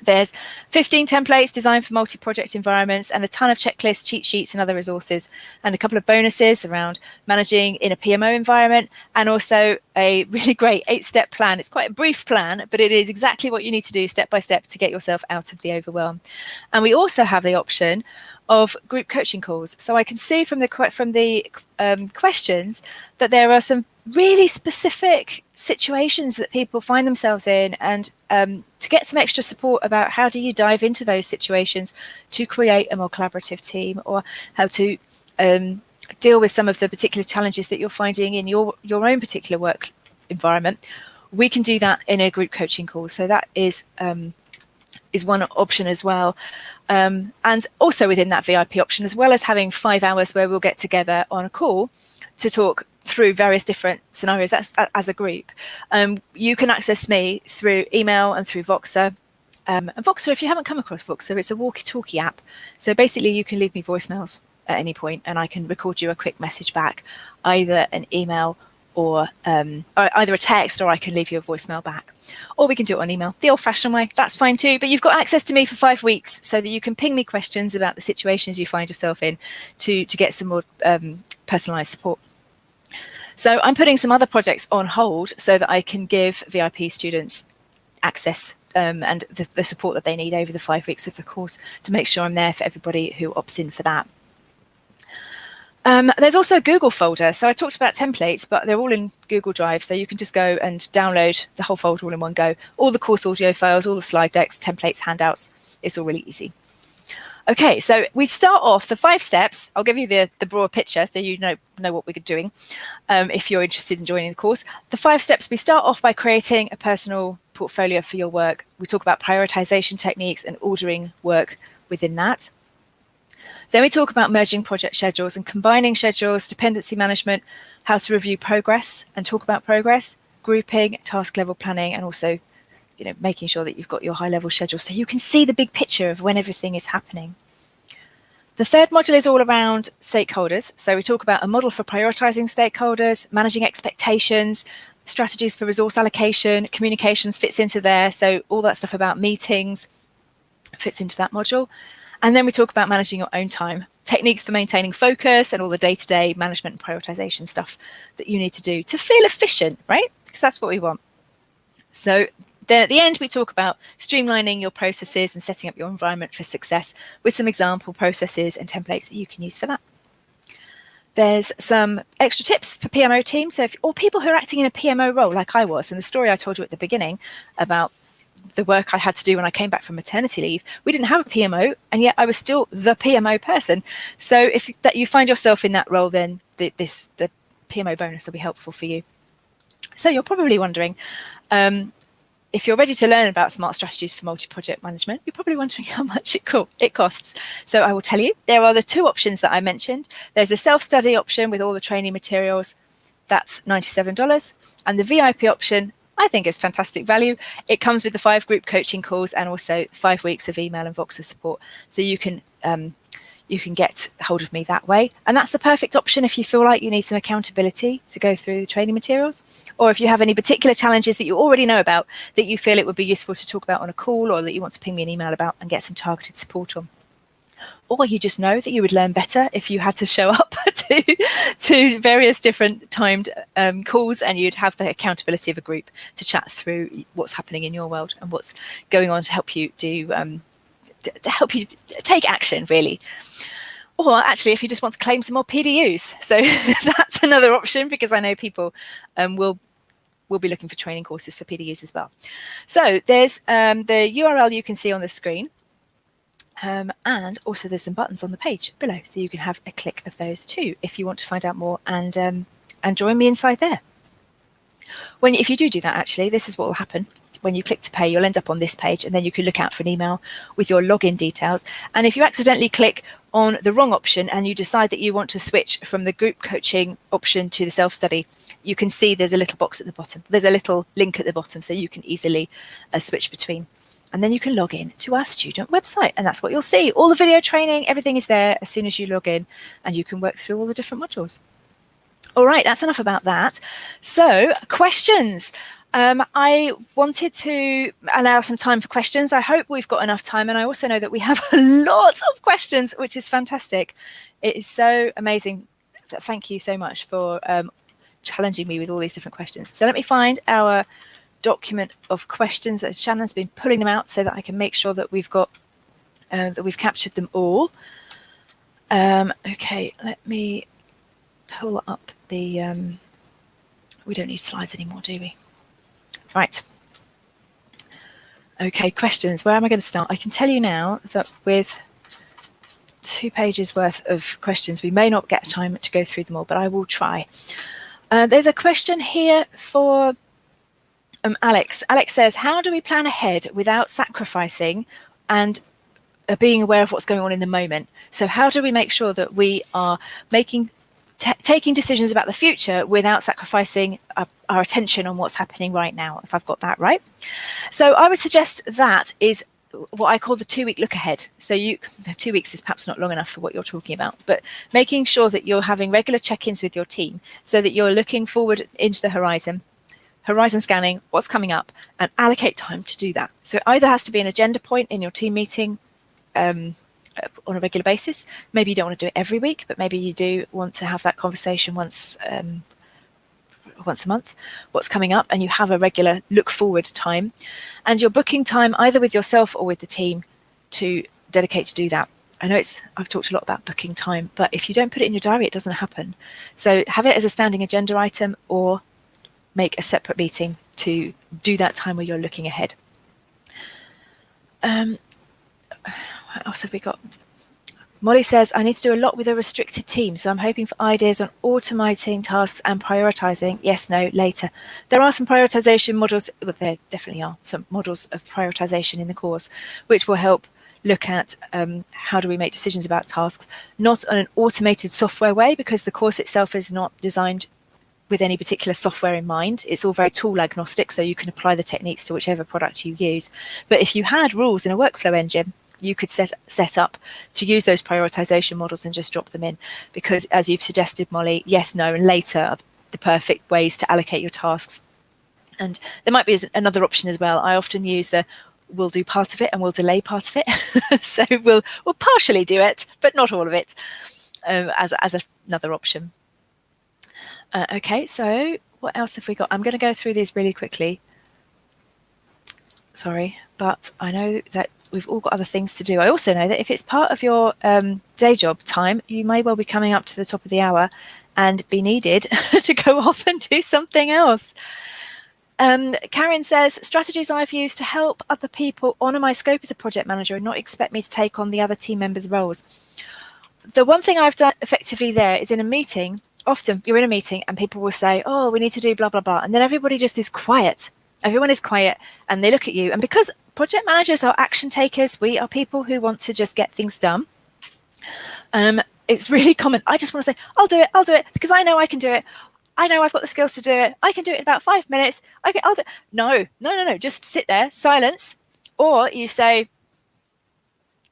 There's 15 templates designed for multi-project environments and a ton of checklists, cheat sheets and other resources, and a couple of bonuses around managing in a PMO environment, and also a really great 8-step plan. It's quite a brief plan, but it is exactly what you need to do step by step to get yourself out of the overwhelm. And we also have the option of group coaching calls. So I can see from the questions that there are some really specific situations that people find themselves in, and to get some extra support about how do you dive into those situations to create a more collaborative team, or how to deal with some of the particular challenges that you're finding in your own particular work environment, we can do that in a group coaching call. So that is one option as well. And also within that VIP option, as well as having 5 hours where we'll get together on a call to talk through various different scenarios as a group. You can access me through email and through Voxer. And Voxer, if you haven't come across Voxer, it's a walkie-talkie app. So basically you can leave me voicemails at any point and I can record you a quick message back, either an email or either a text, or I can leave you a voicemail back. Or we can do it on email, the old-fashioned way, that's fine too. But you've got access to me for 5 weeks so that you can ping me questions about the situations you find yourself in to get some more personalised support. So I'm putting some other projects on hold so that I can give VIP students access and the support that they need over the 5 weeks of the course to make sure I'm there for everybody who opts in for that. There's also a Google folder. So I talked about templates, but they're all in Google Drive. So you can just go and download the whole folder all in one go. All the course audio files, all the slide decks, templates, handouts. It's all really easy. Okay, so we start off the 5 steps. I'll give you the broad picture so you know what we're doing if you're interested in joining the course. The 5 steps, we start off by creating a personal portfolio for your work. We talk about prioritization techniques and ordering work within that. Then we talk about merging project schedules and combining schedules, dependency management, how to review progress and talk about progress, grouping, task level planning, and also, making sure that you've got your high level schedule so you can see the big picture of when everything is happening. The third module is all around stakeholders. So we talk about a model for prioritizing stakeholders, managing expectations, strategies for resource allocation, communications fits into there. So all that stuff about meetings fits into that module. And then we talk about managing your own time, techniques for maintaining focus, and all the day-to-day management and prioritization stuff that you need to do to feel efficient, right? Because that's what we want. So then at the end, we talk about streamlining your processes and setting up your environment for success with some example processes and templates that you can use for that. There's some extra tips for PMO teams. So or people who are acting in a PMO role like I was, and the story I told you at the beginning about the work I had to do when I came back from maternity leave, we didn't have a PMO, and yet I was still the PMO person. So if that you find yourself in that role, then the PMO bonus will be helpful for you. So you're probably wondering, if you're ready to learn about smart strategies for multi-project management, you're probably wondering how much it costs. So I will tell you, there are the two options that I mentioned. There's the self-study option with all the training materials. That's $97. And the VIP option, I think, is fantastic value. It comes with the 5 group coaching calls and also 5 weeks of email and Voxer support. So you can get hold of me that way. And that's the perfect option if you feel like you need some accountability to go through the training materials, or if you have any particular challenges that you already know about that you feel it would be useful to talk about on a call, or that you want to ping me an email about and get some targeted support on. Or you just know that you would learn better if you had to show up to various different timed calls, and you'd have the accountability of a group to chat through what's happening in your world and what's going on to help you do to help you take action, really. Or actually, if you just want to claim some more PDUs. So that's another option, because I know people will be looking for training courses for PDUs as well. So there's the URL you can see on the screen. And also there's some buttons on the page below, so you can have a click of those too if you want to find out more and join me inside there. If you do that, actually, this is what will happen. When you click to pay, you'll end up on this page, and then you can look out for an email with your login details. And if you accidentally click on the wrong option and you decide that you want to switch from the group coaching option to the self-study, you can see there's a little box at the bottom. There's a little link at the bottom, so you can easily switch between. And then you can log in to our student website, and that's what you'll see. All the video training, everything is there as soon as you log in, and you can work through all the different modules. All right, that's enough about that. So questions. I wanted to allow some time for questions. I hope we've got enough time, and I also know that we have lots of questions, which is fantastic. It is so amazing. Thank you so much for challenging me with all these different questions. So let me find our document of questions. That Shannon's been pulling them out so that I can make sure that we've got that we've captured them all. Okay, let me pull up the we don't need slides anymore, do we? Right. Okay, questions. Where am I going to start? I can tell you now that with 2 pages worth of questions, we may not get time to go through them all, but I will try. There's a question here for Alex. Alex says, how do we plan ahead without sacrificing and being aware of what's going on in the moment? So how do we make sure that we are taking decisions about the future without sacrificing our attention on what's happening right now, if I've got that right? So I would suggest that is what I call the 2-week look ahead. So 2 weeks is perhaps not long enough for what you're talking about, but making sure that you're having regular check-ins with your team so that you're looking forward into the horizon scanning what's coming up, and allocate time to do that. So it either has to be an agenda point in your team meeting on a regular basis. Maybe you don't want to do it every week, but maybe you do want to have that conversation once a month, what's coming up, and you have a regular look forward time, and you're booking time either with yourself or with the team to dedicate to do that. I know I've talked a lot about booking time, but if you don't put it in your diary, it doesn't happen. So have it as a standing agenda item, or make a separate meeting to do that time where you're looking ahead. What else have we got? Molly says, I need to do a lot with a restricted team, so I'm hoping for ideas on automating tasks and prioritizing. Yes, no, later. There are some prioritization models, well, there definitely are some models of prioritization in the course, which will help look at how do we make decisions about tasks, not on an automated software way, because the course itself is not designed with any particular software in mind. It's all very tool agnostic, so you can apply the techniques to whichever product you use. But if you had rules in a workflow engine, you could set up to use those prioritization models and just drop them in, because as you've suggested, Molly, yes, no, and later are the perfect ways to allocate your tasks. And there might be another option as well. I often use the we'll do part of it and we'll delay part of it. So we'll partially do it, but not all of it, as another option. Okay, so what else have we got? I'm going to go through these really quickly. Sorry, but I know that we've all got other things to do. I also know that if it's part of your day job time, you may well be coming up to the top of the hour and be needed to go off and do something else. Karen says, strategies I've used to help other people honour my scope as a project manager and not expect me to take on the other team members' roles. The one thing I've done effectively there is in a meeting, often you're in a meeting and people will say, oh, we need to do blah, blah, blah. And then everybody just is quiet. Everyone is quiet and they look at you. And because project managers are action takers, we are people who want to just get things done. It's really common. I just want to say, I'll do it because I know I can do it. I know I've got the skills to do it. I can do it in about 5 minutes. Okay, I'll do it. No. Just sit there, silence. Or you say,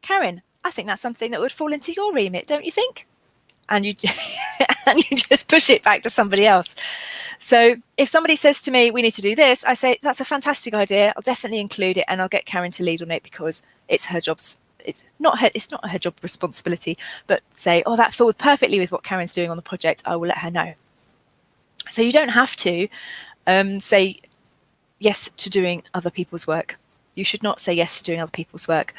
Karen, I think that's something that would fall into your remit, don't you think? And you just push it back to somebody else. So if somebody says to me, we need to do this, I say, that's a fantastic idea. I'll definitely include it and I'll get Karen to lead on it because it's her job's. It's not her job responsibility, but say, oh, that filled perfectly with what Karen's doing on the project. I will let her know. So you don't have to say yes to doing other people's work. You should not say yes to doing other people's work.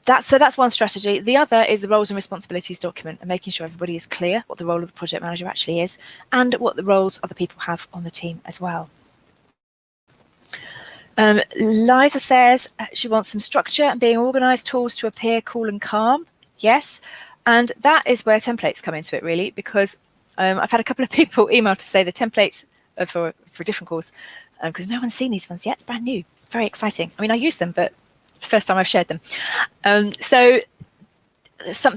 That's one strategy. The other is the roles and responsibilities document and making sure everybody is clear what the role of the project manager actually is and what the roles other people have on the team as well. Liza says she wants some structure and being organised tools to appear cool and calm. Yes, and that is where templates come into it really, because I've had a couple of people email to say the templates for a different course because no one's seen these ones yet. It's brand new, very exciting. I mean, I use them, but it's the first time I've shared them. So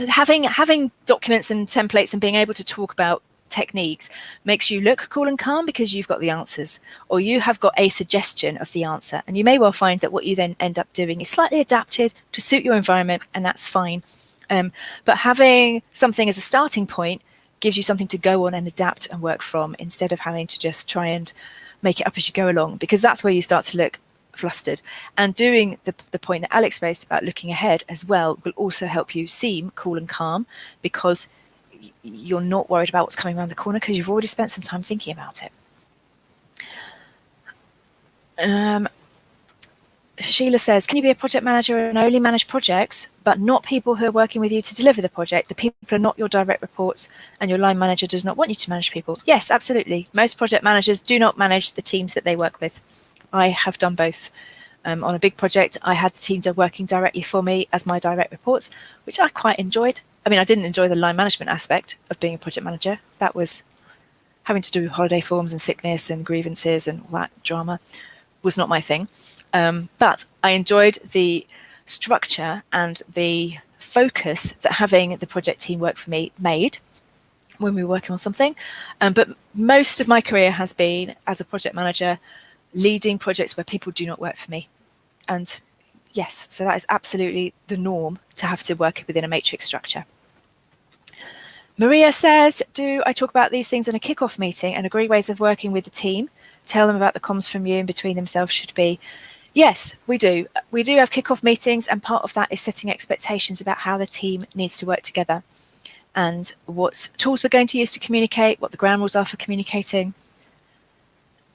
having documents and templates and being able to talk about techniques makes you look cool and calm because you've got the answers or you have got a suggestion of the answer. And you may well find that what you then end up doing is slightly adapted to suit your environment, and that's fine. But having something as a starting point gives you something to go on and adapt and work from instead of having to just try and make it up as you go along, because that's where you start to look flustered. And doing the point that Alex raised about looking ahead as well will also help you seem cool and calm because you're not worried about what's coming around the corner because you've already spent some time thinking about it. Sheila says, can you be a project manager and only manage projects, but not people who are working with you to deliver the project? The people are not your direct reports and your line manager does not want you to manage people. Yes, absolutely. Most project managers do not manage the teams that they work with. I have done both. On a big project, I had the teams working directly for me as my direct reports, which I quite enjoyed. I mean, I didn't enjoy the line management aspect of being a project manager. That was having to do holiday forms and sickness and grievances and all that drama was not my thing. But I enjoyed the structure and the focus that having the project team work for me made when we were working on something. But most of my career has been as a project manager, leading projects where people do not work for me. And yes, so that is absolutely the norm to have to work within a matrix structure. Maria says, do I talk about these things in a kickoff meeting and agree ways of working with the team? Tell them about the comms from you and between themselves should be. Yes, we do. We do have kickoff meetings, and part of that is setting expectations about how the team needs to work together and what tools we're going to use to communicate, what the ground rules are for communicating.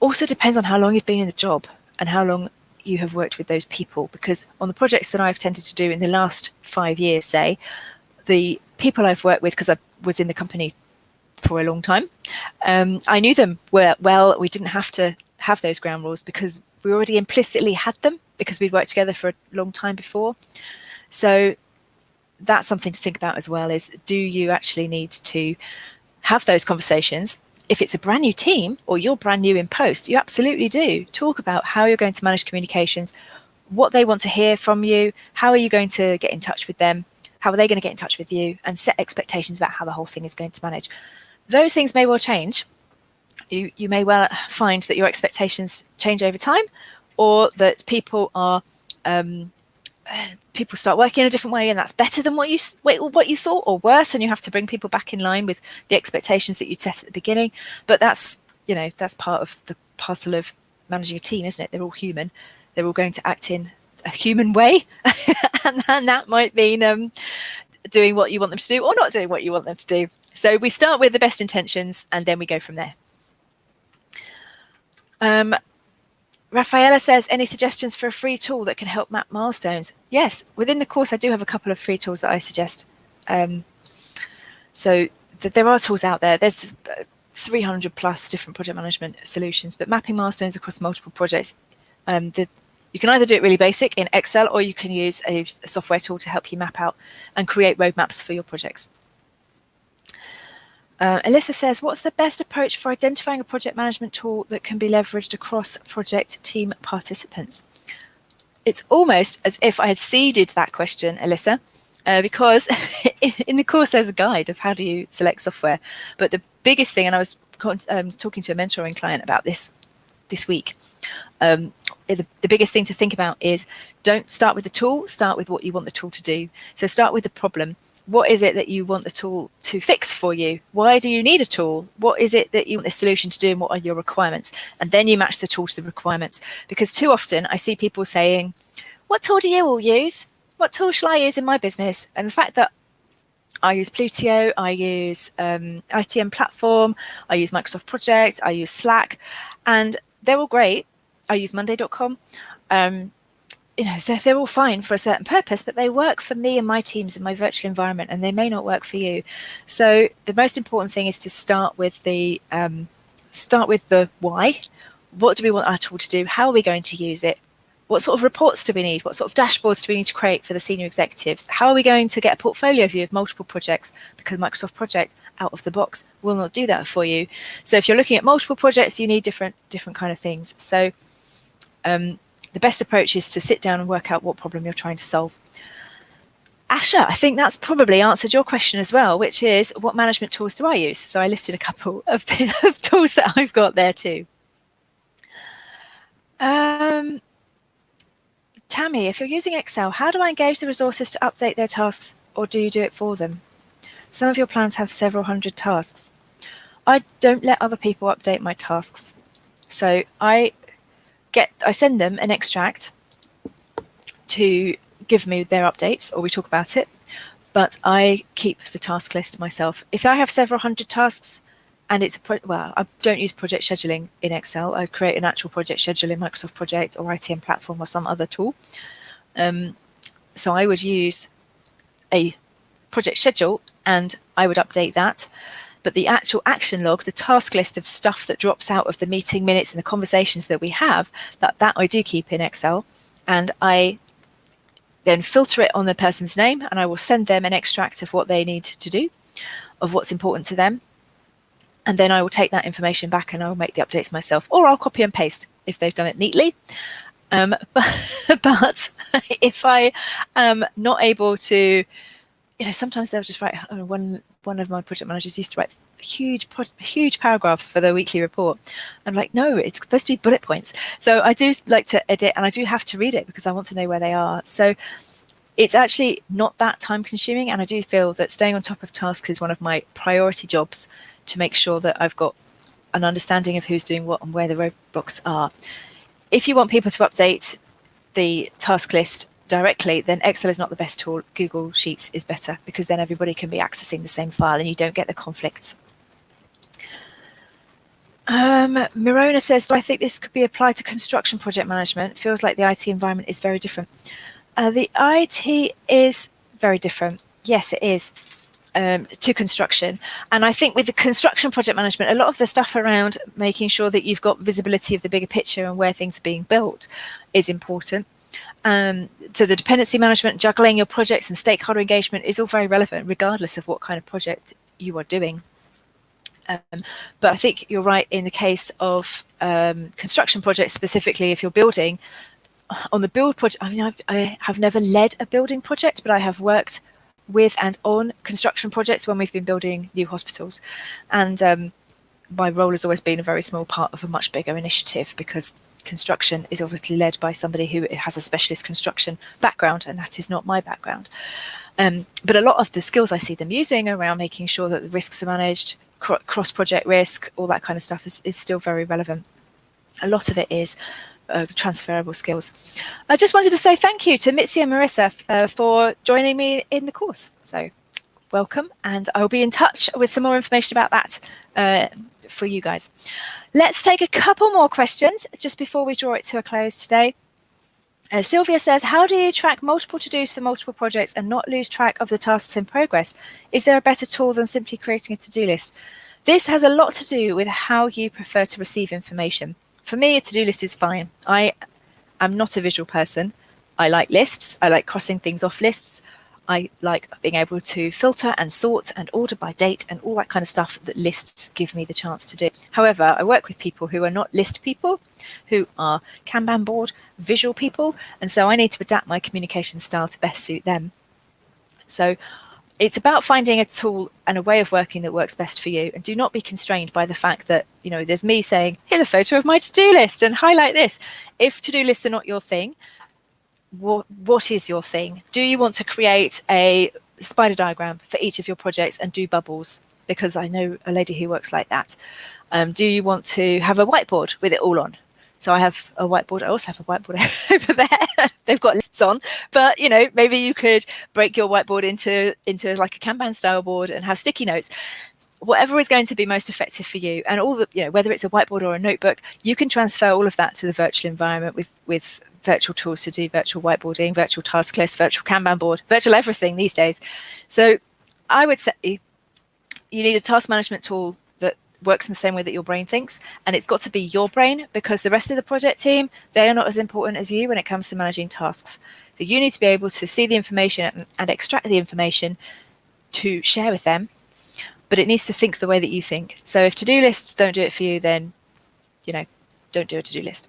Also depends on how long you've been in the job and how long you have worked with those people, because on the projects that I've tended to do in the last 5 years, say, the people I've worked with, because I was in the company for a long time, I knew them well. We didn't have to have those ground rules because we already implicitly had them because we'd worked together for a long time before. So that's something to think about as well, is do you actually need to have those conversations? If it's a brand new team or you're brand new in post, you absolutely do. Talk about how you're going to manage communications, what they want to hear from you, how are you going to get in touch with them, how are they going to get in touch with you, and set expectations about how the whole thing is going to manage. Those things may well change. You may well find that your expectations change over time, or that people start working in a different way, and that's better than what you thought, or worse, and you have to bring people back in line with the expectations that you'd set at the beginning. But that's part of the parcel of managing a team, isn't it? They're all human. They're all going to act in a human way, and that might mean doing what you want them to do or not doing what you want them to do. So we start with the best intentions, and then we go from there. Rafaela says, any suggestions for a free tool that can help map milestones? Yes, within the course I do have a couple of free tools that I suggest. So there are tools out there. There's 300 plus different project management solutions, but mapping milestones across multiple projects, you can either do it really basic in Excel, or you can use a software tool to help you map out and create roadmaps for your projects. Alyssa says, what's the best approach for identifying a project management tool that can be leveraged across project team participants? It's almost as if I had seeded that question, Alyssa, because in the course there's a guide of how do you select software. But the biggest thing, and I was talking to a mentoring client about this week, the biggest thing to think about is don't start with the tool, start with what you want the tool to do. So start with the problem. What is it that you want the tool to fix for you? Why do you need a tool? What is it that you want the solution to do, and what are your requirements? And then you match the tool to the requirements. Because too often I see people saying, what tool do you all use? What tool shall I use in my business? And the fact that I use Plutio, I use ITM Platform, I use Microsoft Project, I use Slack, and they're all great. I use Monday.com. They're all fine for a certain purpose, but they work for me and my teams in my virtual environment, and they may not work for you. So the most important thing is to start with the why. What do we want our tool to do? How are we going to use it? What sort of reports do we need? What sort of dashboards do we need to create for the senior executives? How are we going to get a portfolio view of multiple projects? Because Microsoft Project out of the box will not do that for you. So if you're looking at multiple projects, you need different kind of things. So the best approach is to sit down and work out what problem you're trying to solve. Asha, I think that's probably answered your question as well, which is, what management tools do I use? So I listed a couple of tools that I've got there too. Tammy, if you're using Excel, how do I engage the resources to update their tasks, or do you do it for them? Some of your plans have several hundred tasks. I don't let other people update my tasks. So I send them an extract to give me their updates, or we talk about it, but I keep the task list myself. If I have several hundred tasks and it's I don't use project scheduling in Excel. I create an actual project schedule in Microsoft Project or ITM Platform or some other tool. So I would use a project schedule and I would update that. But the actual action log, the task list of stuff that drops out of the meeting minutes and the conversations that we have, that I do keep in Excel. And I then filter it on the person's name, and I will send them an extract of what they need to do, of what's important to them. And then I will take that information back and I will make the updates myself, or I'll copy and paste if they've done it neatly. But if I am not able to, sometimes they'll just write, one of my project managers used to write huge paragraphs for the weekly report. I'm like, no, it's supposed to be bullet points. So I do like to edit, and I do have to read it because I want to know where they are. So it's actually not that time consuming. And I do feel that staying on top of tasks is one of my priority jobs, to make sure that I've got an understanding of who's doing what and where the roadblocks are. If you want people to update the task list directly, then Excel is not the best tool. Google Sheets is better, because then everybody can be accessing the same file and you don't get the conflicts. Mirona says, do I think this could be applied to construction project management? It feels like the IT environment is very different. The IT is very different. Yes, it is. To construction. And I think with the construction project management, a lot of the stuff around making sure that you've got visibility of the bigger picture and where things are being built is important. So the dependency management, juggling your projects and stakeholder engagement is all very relevant, regardless of what kind of project you are doing. But I think you're right in the case of construction projects, specifically if you're building. On the build project, I mean, I have never led a building project, but I have worked with and on construction projects when we've been building new hospitals. And my role has always been a very small part of a much bigger initiative, because construction is obviously led by somebody who has a specialist construction background, and that is not my background. But a lot of the skills I see them using around making sure that the risks are managed, cross-project risk, all that kind of stuff is still very relevant. A lot of it is transferable skills. I just wanted to say thank you to Mitzi and Marissa for joining me in the course. So welcome, and I'll be in touch with some more information about that for you guys. Let's take a couple more questions just before we draw it to a close today. Sylvia says, how do you track multiple to-dos for multiple projects and not lose track of the tasks in progress? Is there a better tool than simply creating a to-do list? This has a lot to do with how you prefer to receive information. For me, a to-do list is fine. I am not a visual person. I like lists. I like crossing things off lists. I like being able to filter and sort and order by date and all that kind of stuff that lists give me the chance to do. However, I work with people who are not list people, who are Kanban board visual people, and so I need to adapt my communication style to best suit them. So it's about finding a tool and a way of working that works best for you, and do not be constrained by the fact that, you know, there's me saying, here's a photo of my to-do list and highlight this. If to-do lists are not your thing, what is your thing? Do you want to create a spider diagram for each of your projects and do bubbles? Because I know a lady who works like that. Do you want to have a whiteboard with it all on? So I have a whiteboard. I also have a whiteboard over there. They've got lists on, but you know, maybe you could break your whiteboard into like a Kanban style board and have sticky notes. Whatever is going to be most effective for you, and all the, you know, whether it's a whiteboard or a notebook, you can transfer all of that to the virtual environment with virtual tools to do virtual whiteboarding, virtual task lists, virtual Kanban board, virtual everything these days. So I would say you need a task management tool that works in the same way that your brain thinks, and it's got to be your brain, because the rest of the project team, they are not as important as you when it comes to managing tasks. So you need to be able to see the information and extract the information to share with them, but it needs to think the way that you think. So if to-do lists don't do it for you, then, you know, don't do a to-do list.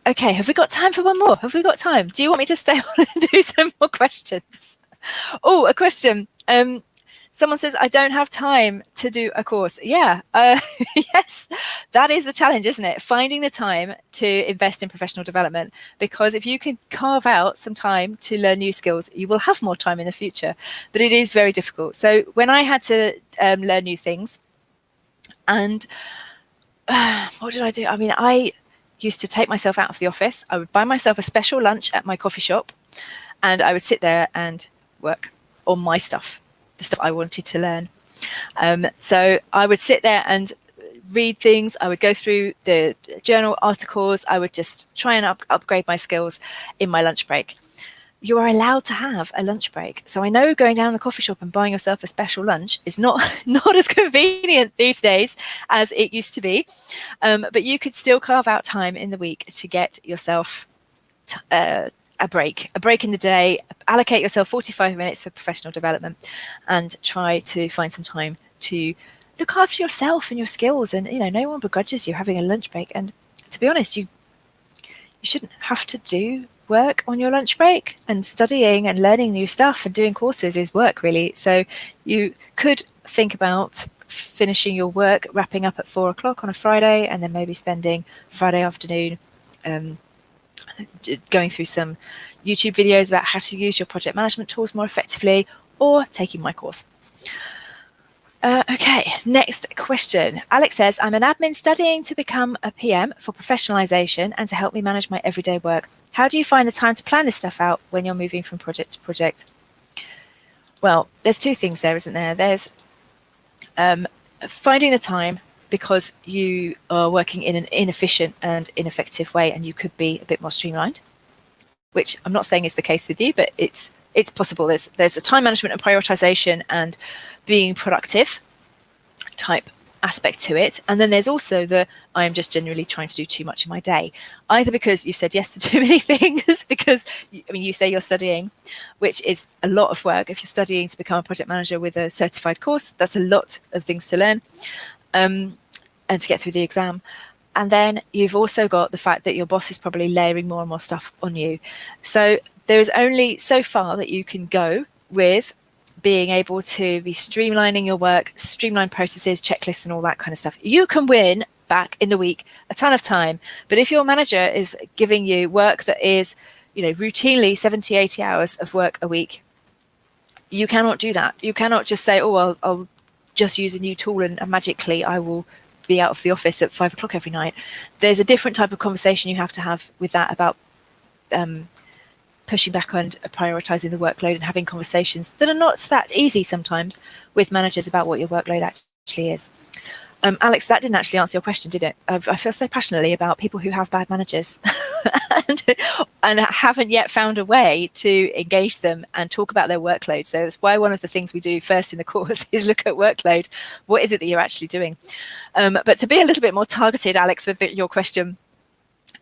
Okay, have we got time for one more? Have we got time? Do you want me to stay on and do some more questions? Oh, a question. Someone says, I don't have time to do a course. Yeah, yes, that is the challenge, isn't it? Finding the time to invest in professional development, because if you can carve out some time to learn new skills, you will have more time in the future, but it is very difficult. So when I had to learn new things, and what did I do? I mean, I used to take myself out of the office. I would buy myself a special lunch at my coffee shop, and I would sit there and work on my stuff, the stuff I wanted to learn. So I would sit there and read things. I would go through the journal articles. I would just try and upgrade my skills in my lunch break. You are allowed to have a lunch break. So I know going down the coffee shop and buying yourself a special lunch is not as convenient these days as it used to be. But you could still carve out time in the week to get yourself a break in the day, allocate yourself 45 minutes for professional development, and try to find some time to look after yourself and your skills. And, you know, no one begrudges you having a lunch break. And to be honest, you shouldn't have to do work on your lunch break, and studying and learning new stuff and doing courses is work, really. So you could think about finishing your work, wrapping up at 4 o'clock on a Friday, and then maybe spending Friday afternoon going through some YouTube videos about how to use your project management tools more effectively, or taking my course. Okay, next question. Alex says, I'm an admin studying to become a PM for professionalization and to help me manage my everyday work. How do you find the time to plan this stuff out when you're moving from project to project? Well, there's two things there, isn't there? There's finding the time because you are working in an inefficient and ineffective way, and you could be a bit more streamlined, which I'm not saying is the case with you, but it's possible. There's a time management and prioritization and being productive type aspect to it. And then there's also the I am just generally trying to do too much in my day, either because you've said yes to too many things, because you say you're studying, which is a lot of work. If you're studying to become a project manager with a certified course, that's a lot of things to learn and to get through the exam. And then you've also got the fact that your boss is probably layering more and more stuff on you. So there is only so far that you can go with being able to be streamlining your work, streamline processes, checklists, and all that kind of stuff. You can win back in the week a ton of time. But if your manager is giving you work that is, routinely 70, 80 hours of work a week, you cannot do that. You cannot just say, oh, I'll just use a new tool and magically I will be out of the office at 5 o'clock every night. There's a different type of conversation you have to have with that about pushing back on prioritizing the workload and having conversations that are not that easy sometimes with managers about what your workload actually is. Alex, that didn't actually answer your question, did it? I feel so passionately about people who have bad managers and haven't yet found a way to engage them and talk about their workload. So that's why one of the things we do first in the course is look at workload. What is it that you're actually doing? But to be a little bit more targeted, Alex, with your question,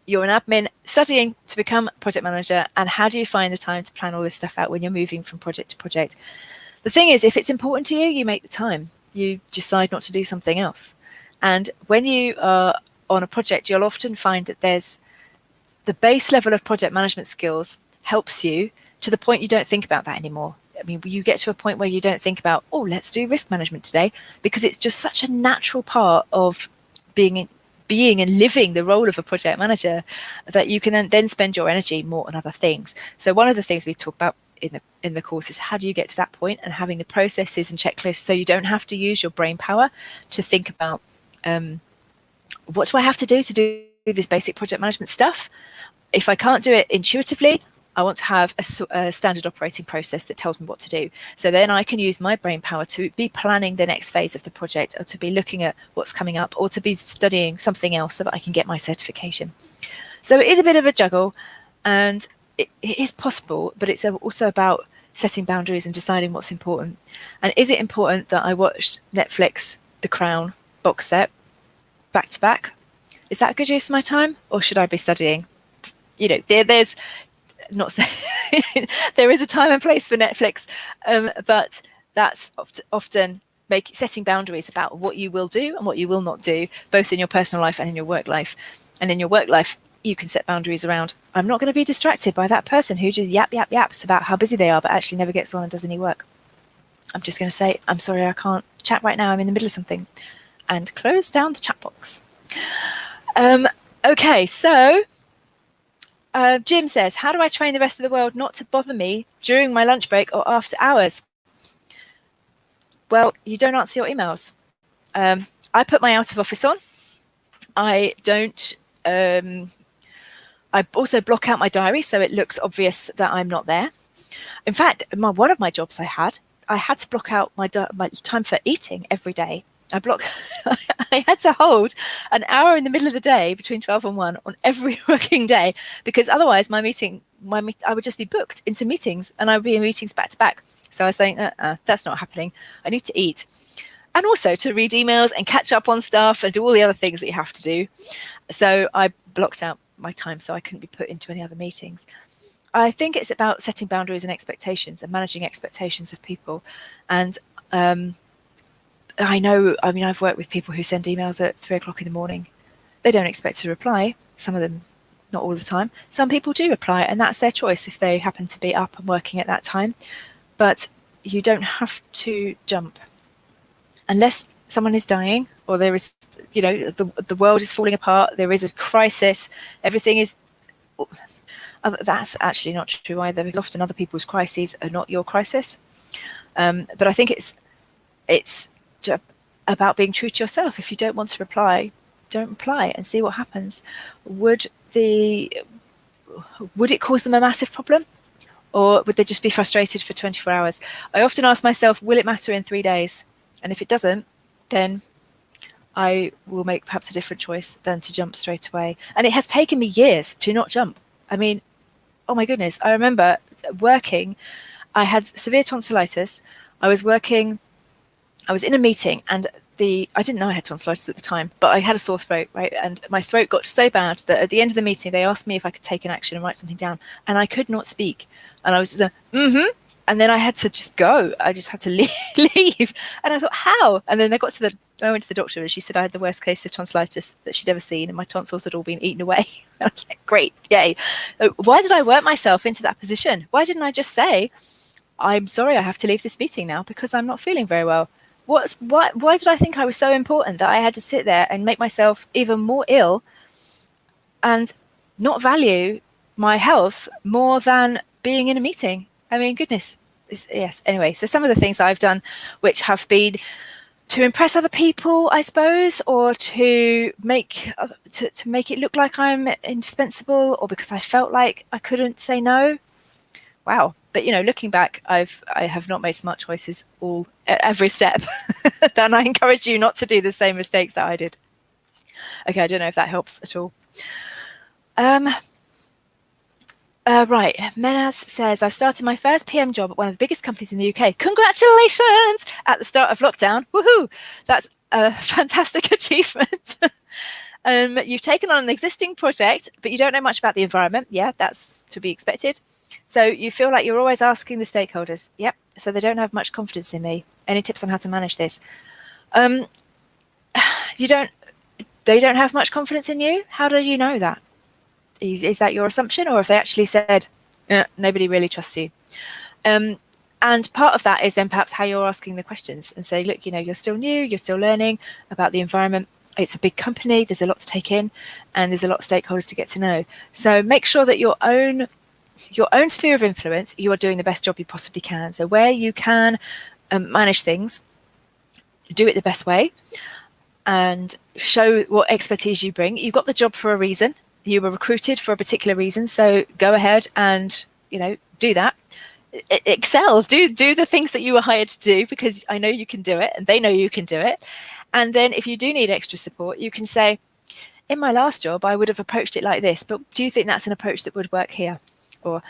you're an admin studying to become project manager, and how do you find the time to plan all this stuff out when you're moving from project to project? The thing is, if it's important to you, you make the time. You decide not to do something else. And when you are on a project, you'll often find that there's the base level of project management skills helps you to the point you don't think about that anymore. I mean, you get to a point where you don't think about, oh, let's do risk management today, because it's just such a natural part of being and living the role of a project manager that you can then spend your energy more on other things. So one of the things we talk about in the course is how do you get to that point, and having the processes and checklists so you don't have to use your brain power to think about what do I have to do this basic project management stuff. If I can't do it intuitively, I want to have a standard operating process that tells me what to do. So then I can use my brain power to be planning the next phase of the project, or to be looking at what's coming up, or to be studying something else so that I can get my certification. So it is a bit of a juggle, and it is possible, but it's also about setting boundaries and deciding what's important. And is it important that I watch Netflix The Crown box set back to back? Is that a good use of my time, or should I be studying? There's not there is a time and place for Netflix, but that's often setting boundaries about what you will do and what you will not do, both in your personal life and in your work life. And in your work life, you can set boundaries around, I'm not going to be distracted by that person who just yaps about how busy they are, but actually never gets on and does any work. I'm just going to say, I'm sorry, I can't chat right now. I'm in the middle of something, and close down the chat box. Okay, so Jim says, how do I train the rest of the world not to bother me during my lunch break or after hours? Well, you don't answer your emails. I put my out of office on. I don't. I also block out my diary so it looks obvious that I'm not there. In fact, one of my jobs I had to block out my time for eating every day. I had to hold an hour in the middle of the day between 12 and 1 on every working day, because otherwise I would just be booked into meetings, and I would be in meetings back to back. So I was saying, that's not happening. I need to eat. And also to read emails and catch up on stuff and do all the other things that you have to do. So I blocked out my time so I couldn't be put into any other meetings. I think it's about setting boundaries and expectations and managing expectations of people. And I've worked with people who send emails at 3 o'clock in the morning. They don't expect to reply. Some of them, not all the time. Some people do reply, and that's their choice if they happen to be up and working at that time. But you don't have to jump. Unless someone is dying, or there is, the world is falling apart, there is a crisis, everything is... That's actually not true either. Often other people's crises are not your crisis. But I think it's about being true to yourself. If you don't want to reply, don't reply and see what happens. Would it cause them a massive problem? Or would they just be frustrated for 24 hours? I often ask myself, will it matter in 3 days? And if it doesn't, then I will make perhaps a different choice than to jump straight away. And it has taken me years to not jump. I mean, oh my goodness, I remember working, I had severe tonsillitis. I was in a meeting, and I didn't know I had tonsillitis at the time, but I had a sore throat, right? And my throat got so bad that at the end of the meeting, they asked me if I could take an action and write something down, and I could not speak. And I was just and then I had to just go. I just had to leave. And I thought, how? And then they got to I went to the doctor and she said I had the worst case of tonsillitis that she'd ever seen, and my tonsils had all been eaten away. I was like, great, yay. Why did I work myself into that position? Why didn't I just say, I'm sorry, I have to leave this meeting now because I'm not feeling very well? Why did I think I was so important that I had to sit there and make myself even more ill and not value my health more than being in a meeting? I mean, goodness. Yes. Anyway, so some of the things that I've done, which have been to impress other people, I suppose, or to make it look like I'm indispensable, or because I felt like I couldn't say no. Wow. But looking back, I have not made smart choices at every step. Then I encourage you not to do the same mistakes that I did. Okay, I don't know if that helps at all. Right, Menaz says, I've started my first PM job at one of the biggest companies in the UK. Congratulations! At the start of lockdown. Woohoo! That's a fantastic achievement. You've taken on an existing project, but you don't know much about the environment. Yeah, that's to be expected. So you feel like you're always asking the stakeholders. Yep, so they don't have much confidence in me. Any tips on how to manage this? They don't have much confidence in you? How do you know that? Is that your assumption, or have they actually said nobody really trusts you? And part of that is then perhaps how you're asking the questions and say, look, you're still new, you're still learning about the environment. It's a big company, there's a lot to take in, and there's a lot of stakeholders to get to know. So make sure that your own sphere of influence, you are doing the best job you possibly can. So where you can manage things, do it the best way and show what expertise you bring. You got the job for a reason. You were recruited for a particular reason, so go ahead and do that. Excel, do the things that you were hired to do, because I know you can do it and they know you can do it. And then if you do need extra support, you can say, in my last job I would have approached it like this, but do you think that's an approach that would work here? Or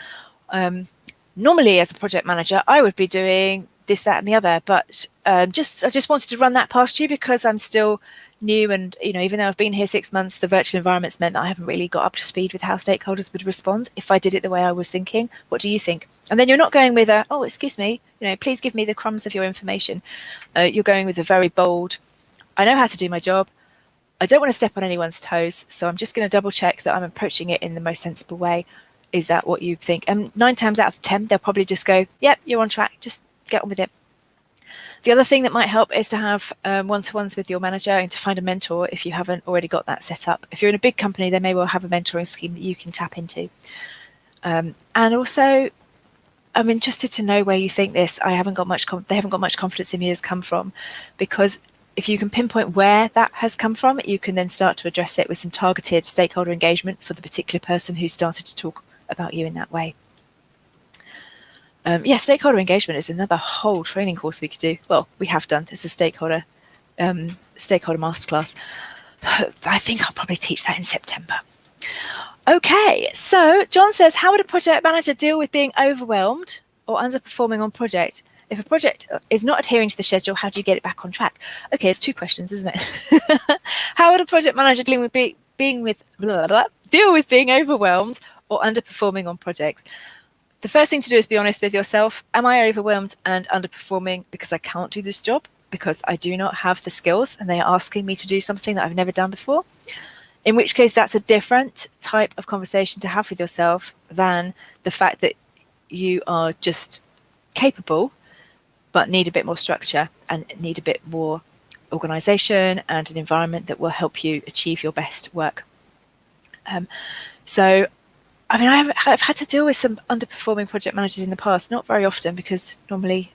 normally as a project manager I would be doing this, that and the other, but I just wanted to run that past you because I'm still new, and even though I've been here 6 months, the virtual environment's meant that I haven't really got up to speed with how stakeholders would respond if I did it the way I was thinking. What do you think? And then you're not going with oh, excuse me, please give me the crumbs of your information. You're going with a very bold, I know how to do my job, I don't want to step on anyone's toes, so I'm just going to double check that I'm approaching it in the most sensible way. Is that what you think? And 9 times out of 10 they'll probably just go, yep, you're on track, just get on with it. The other thing that might help is to have one-to-ones with your manager and to find a mentor if you haven't already got that set up. If you're in a big company, they may well have a mentoring scheme that you can tap into. And also, I'm interested to know where you think they haven't got much confidence in me has come from, because if you can pinpoint where that has come from, you can then start to address it with some targeted stakeholder engagement for the particular person who started to talk about you in that way. Stakeholder engagement is another whole training course we could do. Well, we have done. It's a stakeholder masterclass. I think I'll probably teach that in September. Okay, so John says, how would a project manager deal with being overwhelmed or underperforming on project? If a project is not adhering to the schedule, how do you get it back on track? Okay, it's 2 questions, isn't it? How would a project manager deal with being overwhelmed or underperforming on projects? The first thing to do is be honest with yourself. Am I overwhelmed and underperforming because I can't do this job, because I do not have the skills and they are asking me to do something that I've never done before? In which case, that's a different type of conversation to have with yourself than the fact that you are just capable but need a bit more structure and need a bit more organization and an environment that will help you achieve your best work. I mean, I've had to deal with some underperforming project managers in the past, not very often, because normally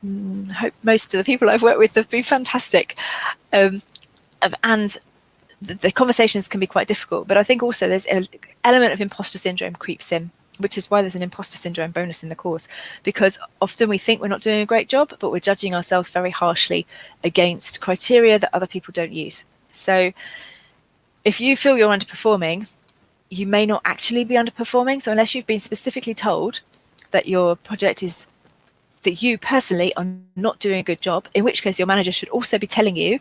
most of the people I've worked with have been fantastic. And the conversations can be quite difficult, but I think also there's an element of imposter syndrome creeps in, which is why there's an imposter syndrome bonus in the course, because often we think we're not doing a great job, but we're judging ourselves very harshly against criteria that other people don't use. So if you feel you're underperforming, you may not actually be underperforming. So unless you've been specifically told that your project is, that you personally are not doing a good job, in which case your manager should also be telling you,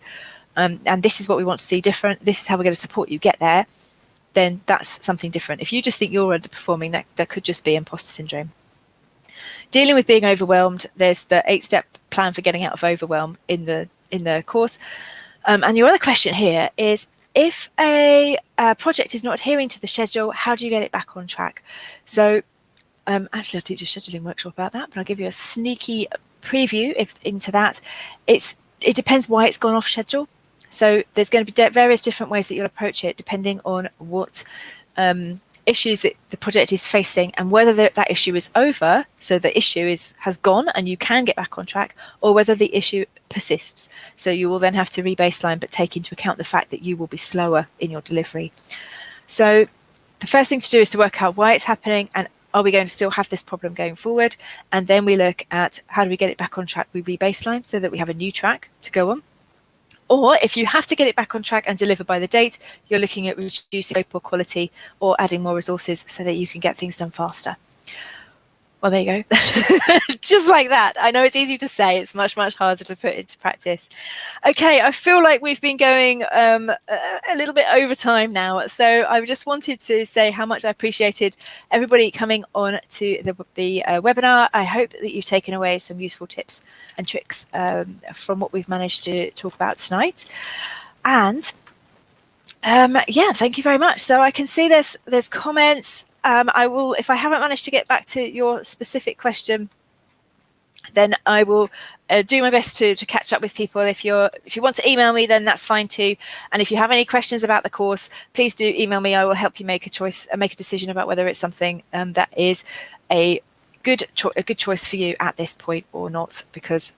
and this is what we want to see different, this is how we're going to support you get there, then that's something different. If you just think you're underperforming, that could just be imposter syndrome. Dealing with being overwhelmed, there's the 8-step plan for getting out of overwhelm in the the course. And your other question here is, if a project is not adhering to the schedule, how do you get it back on track? So actually, I'll teach a scheduling workshop about that, but I'll give you a sneaky preview into that. It depends why it's gone off schedule. So there's going to be various different ways that you'll approach it, depending on what issues that the project is facing and whether that issue is over, so the issue has gone and you can get back on track, or whether the issue persists. So you will then have to rebaseline, but take into account the fact that you will be slower in your delivery. So the first thing to do is to work out why it's happening, and are we going to still have this problem going forward? And then we look at how do we get it back on track. We rebaseline so that we have a new track to go on. Or if you have to get it back on track and deliver by the date, you're looking at reducing scope or quality, or adding more resources so that you can get things done faster. Well, there you go. Just like that. I know it's easy to say, it's much, much harder to put into practice. Okay, I feel like we've been going a little bit over time now. So I just wanted to say how much I appreciated everybody coming on to the webinar. I hope that you've taken away some useful tips and tricks from what we've managed to talk about tonight. And yeah, thank you very much. So I can see there's comments. I will, if I haven't managed to get back to your specific question, then I will do my best to catch up with people. If you want to email me, then that's fine too. And if you have any questions about the course, please do email me. I will help you make a decision about whether it's something that is a good choice for you at this point or not, because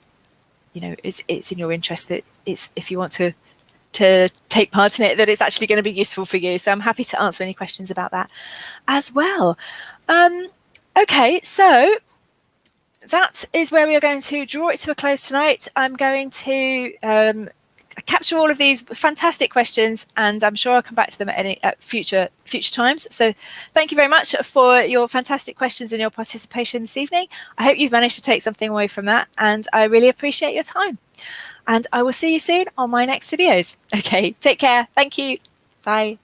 it's in your interest that if you want to take part in it, that it's actually going to be useful for you. So I'm happy to answer any questions about that as well. Okay, so that is where we are going to draw it to a close tonight. I'm going to capture all of these fantastic questions, and I'm sure I'll come back to them at future times. So thank you very much for your fantastic questions and your participation this evening. I hope you've managed to take something away from that, and I really appreciate your time. And I will see you soon on my next videos. Okay, take care. Thank you. Bye.